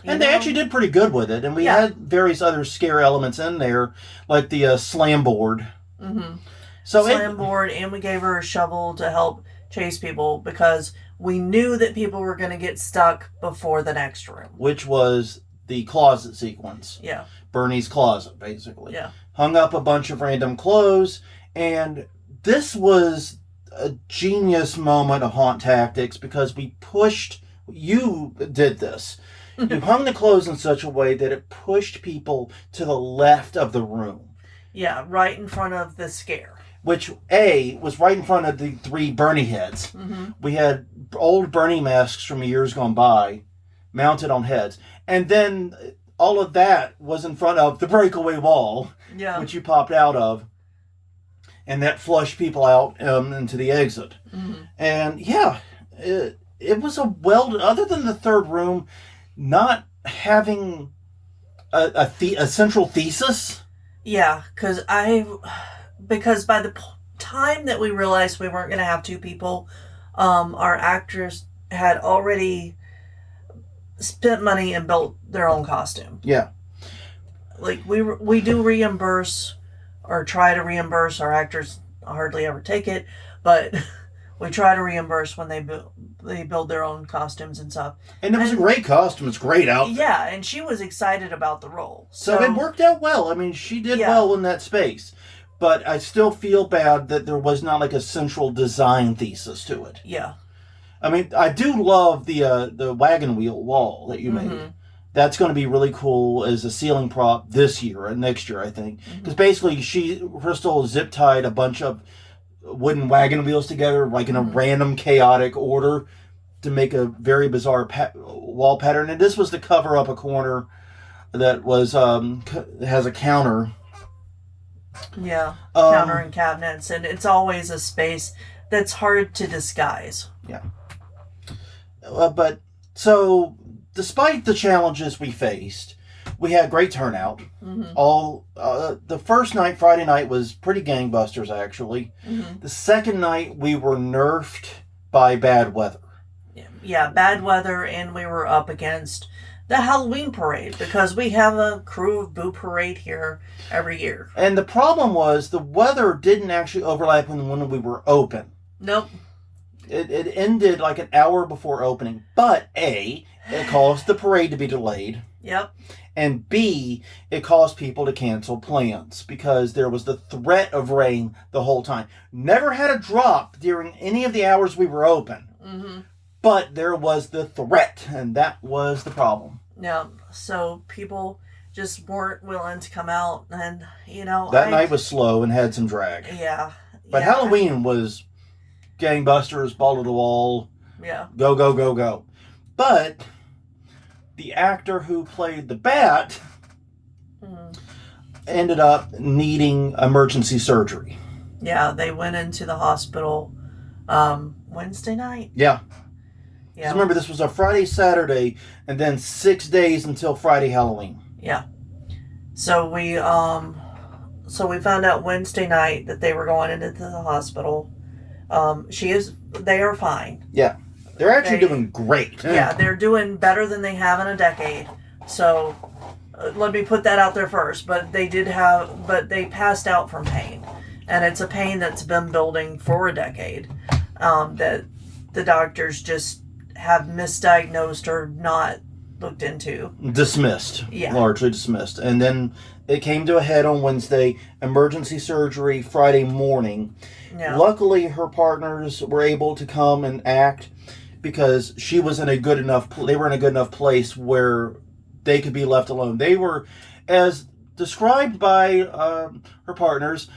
And they actually did pretty good with it. And we had various other scare elements in there, like the slam board. Mm-hmm. Slam board, and we gave her a shovel to help chase people because we knew that people were going to get stuck before the next room. Which was the closet sequence. Yeah. Bernie's closet, basically. Yeah. Hung up a bunch of random clothes, and this was a genius moment of haunt tactics because you did this. You hung the clothes in such a way that it pushed people to the left of the room. Yeah, right in front of the scare. Which, was right in front of the 3 Bernie heads. Mm-hmm. We had old Bernie masks from years gone by mounted on heads. And then all of that was in front of the breakaway wall, which you popped out of. And that flushed people out into the exit. Mm-hmm. And, it was other than the third room not having a central thesis. Yeah, because by the time that we realized we weren't going to have 2 people, our actors had already spent money and built their own costume. Yeah. Like, we do reimburse, or try to reimburse. Our actors hardly ever take it, but we try to reimburse when they build their own costumes and stuff. And it was a great costume. It's great outfit. Yeah, and she was excited about the role. So it worked out well. I mean, she did well in that space. But I still feel bad that there was not like a central design thesis to it. Yeah. I mean, I do love the wagon wheel wall that you made. That's going to be really cool as a ceiling prop this year and next year, I think. Because basically, Crystal zip-tied a bunch of wooden wagon wheels together, like in a random, chaotic order to make a very bizarre wall pattern. And this was to cover up a corner that was has a counter. Yeah, counter and cabinets. And it's always a space that's hard to disguise. Yeah. So, despite the challenges we faced, we had great turnout. The first night, Friday night, was pretty gangbusters, actually. The second night, we were nerfed by bad weather. Yeah, bad weather, and we were up against the Halloween parade because we have a Crew of Boo parade here every year. And the problem was the weather didn't actually overlap when we were open. Nope. It ended like an hour before opening. But A, it caused the parade to be delayed. Yep. And B, it caused people to cancel plans because there was the threat of rain the whole time. Never had a drop during any of the hours we were open. But there was the threat, and that was the problem. Yeah, so people just weren't willing to come out, and, That night was slow and had some drag. Yeah. But Halloween was gangbusters, ball to the wall. Yeah. Go, go, go, go. But the actor who played the bat ended up needing emergency surgery. Yeah, they went into the hospital Wednesday night. Yeah. Yeah. Remember, this was a Friday, Saturday, and then 6 days until Friday, Halloween. Yeah. So we found out Wednesday night that they were going into the hospital. They are fine. Yeah. They're actually doing great. Yeah, they're doing better than they have in a decade. So let me put that out there first. But they passed out from pain. And it's a pain that's been building for a decade. That the doctors just have misdiagnosed or not looked into. Dismissed. Yeah. Largely dismissed. And then it came to a head on Wednesday. Emergency surgery Friday morning. Yeah. Luckily, her partners were able to come and act because she was in a good enough. They were in a good enough place where they could be left alone. They were, as described by her partners,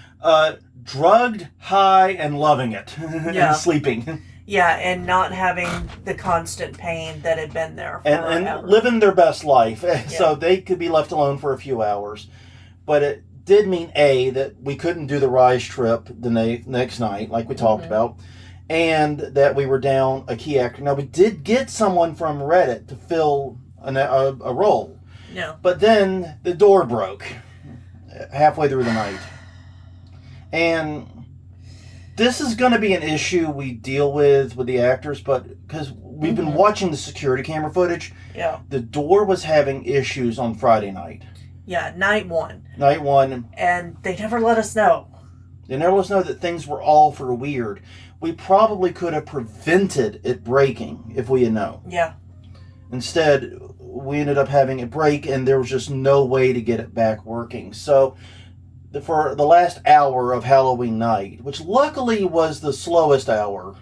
drugged, high, and loving it, and sleeping. Yeah, and not having the constant pain that had been there forever. And living their best life. Yeah. So they could be left alone for a few hours. But it did mean, A, that we couldn't do the Rise trip the next night, like we talked about, and that we were down a key actor. Now, we did get someone from Reddit to fill a role. Yeah. But then the door broke halfway through the night. And this is going to be an issue we deal with the actors, but because we've been watching the security camera footage, the door was having issues on Friday night. Yeah, night one. And they never let us know. They never let us know that things were all for weird. We probably could have prevented it breaking if we had known. Yeah. Instead, we ended up having it break, and there was just no way to get it back working. So for the last hour of Halloween night, which luckily was the slowest hour.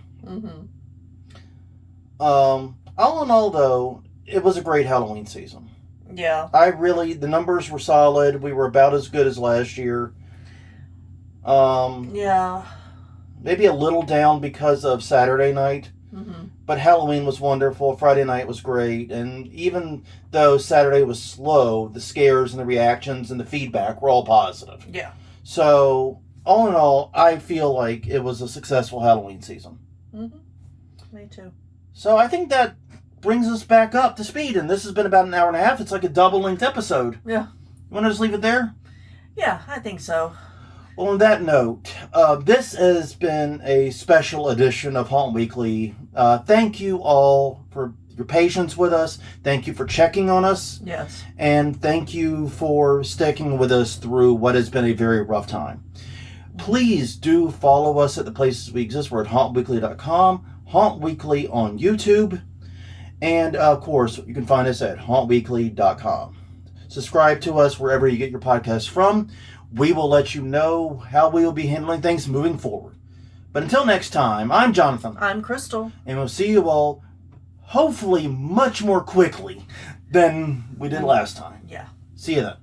All in all, though, it was a great Halloween season. Yeah. The numbers were solid. We were about as good as last year. Yeah. Maybe a little down because of Saturday night. But Halloween was wonderful. Friday night was great. And even though Saturday was slow, the scares and the reactions and the feedback were all positive. Yeah. So, all in all, I feel like it was a successful Halloween season. Me too. So, I think that brings us back up to speed. And this has been about an hour and a half. It's like a double-length episode. Yeah. You want to just leave it there? Yeah, I think so. Well, on that note, this has been a special edition of Haunt Weekly. Thank you all for your patience with us. Thank you for checking on us. Yes. And thank you for sticking with us through what has been a very rough time. Please do follow us at the places we exist. We're at hauntweekly.com, Haunt Weekly on YouTube, and of course, you can find us at hauntweekly.com. Subscribe to us wherever you get your podcasts from. We will let you know how we will be handling things moving forward. But until next time, I'm Jonathan. I'm Crystal. And we'll see you all, hopefully, much more quickly than we did last time. Yeah. See you then.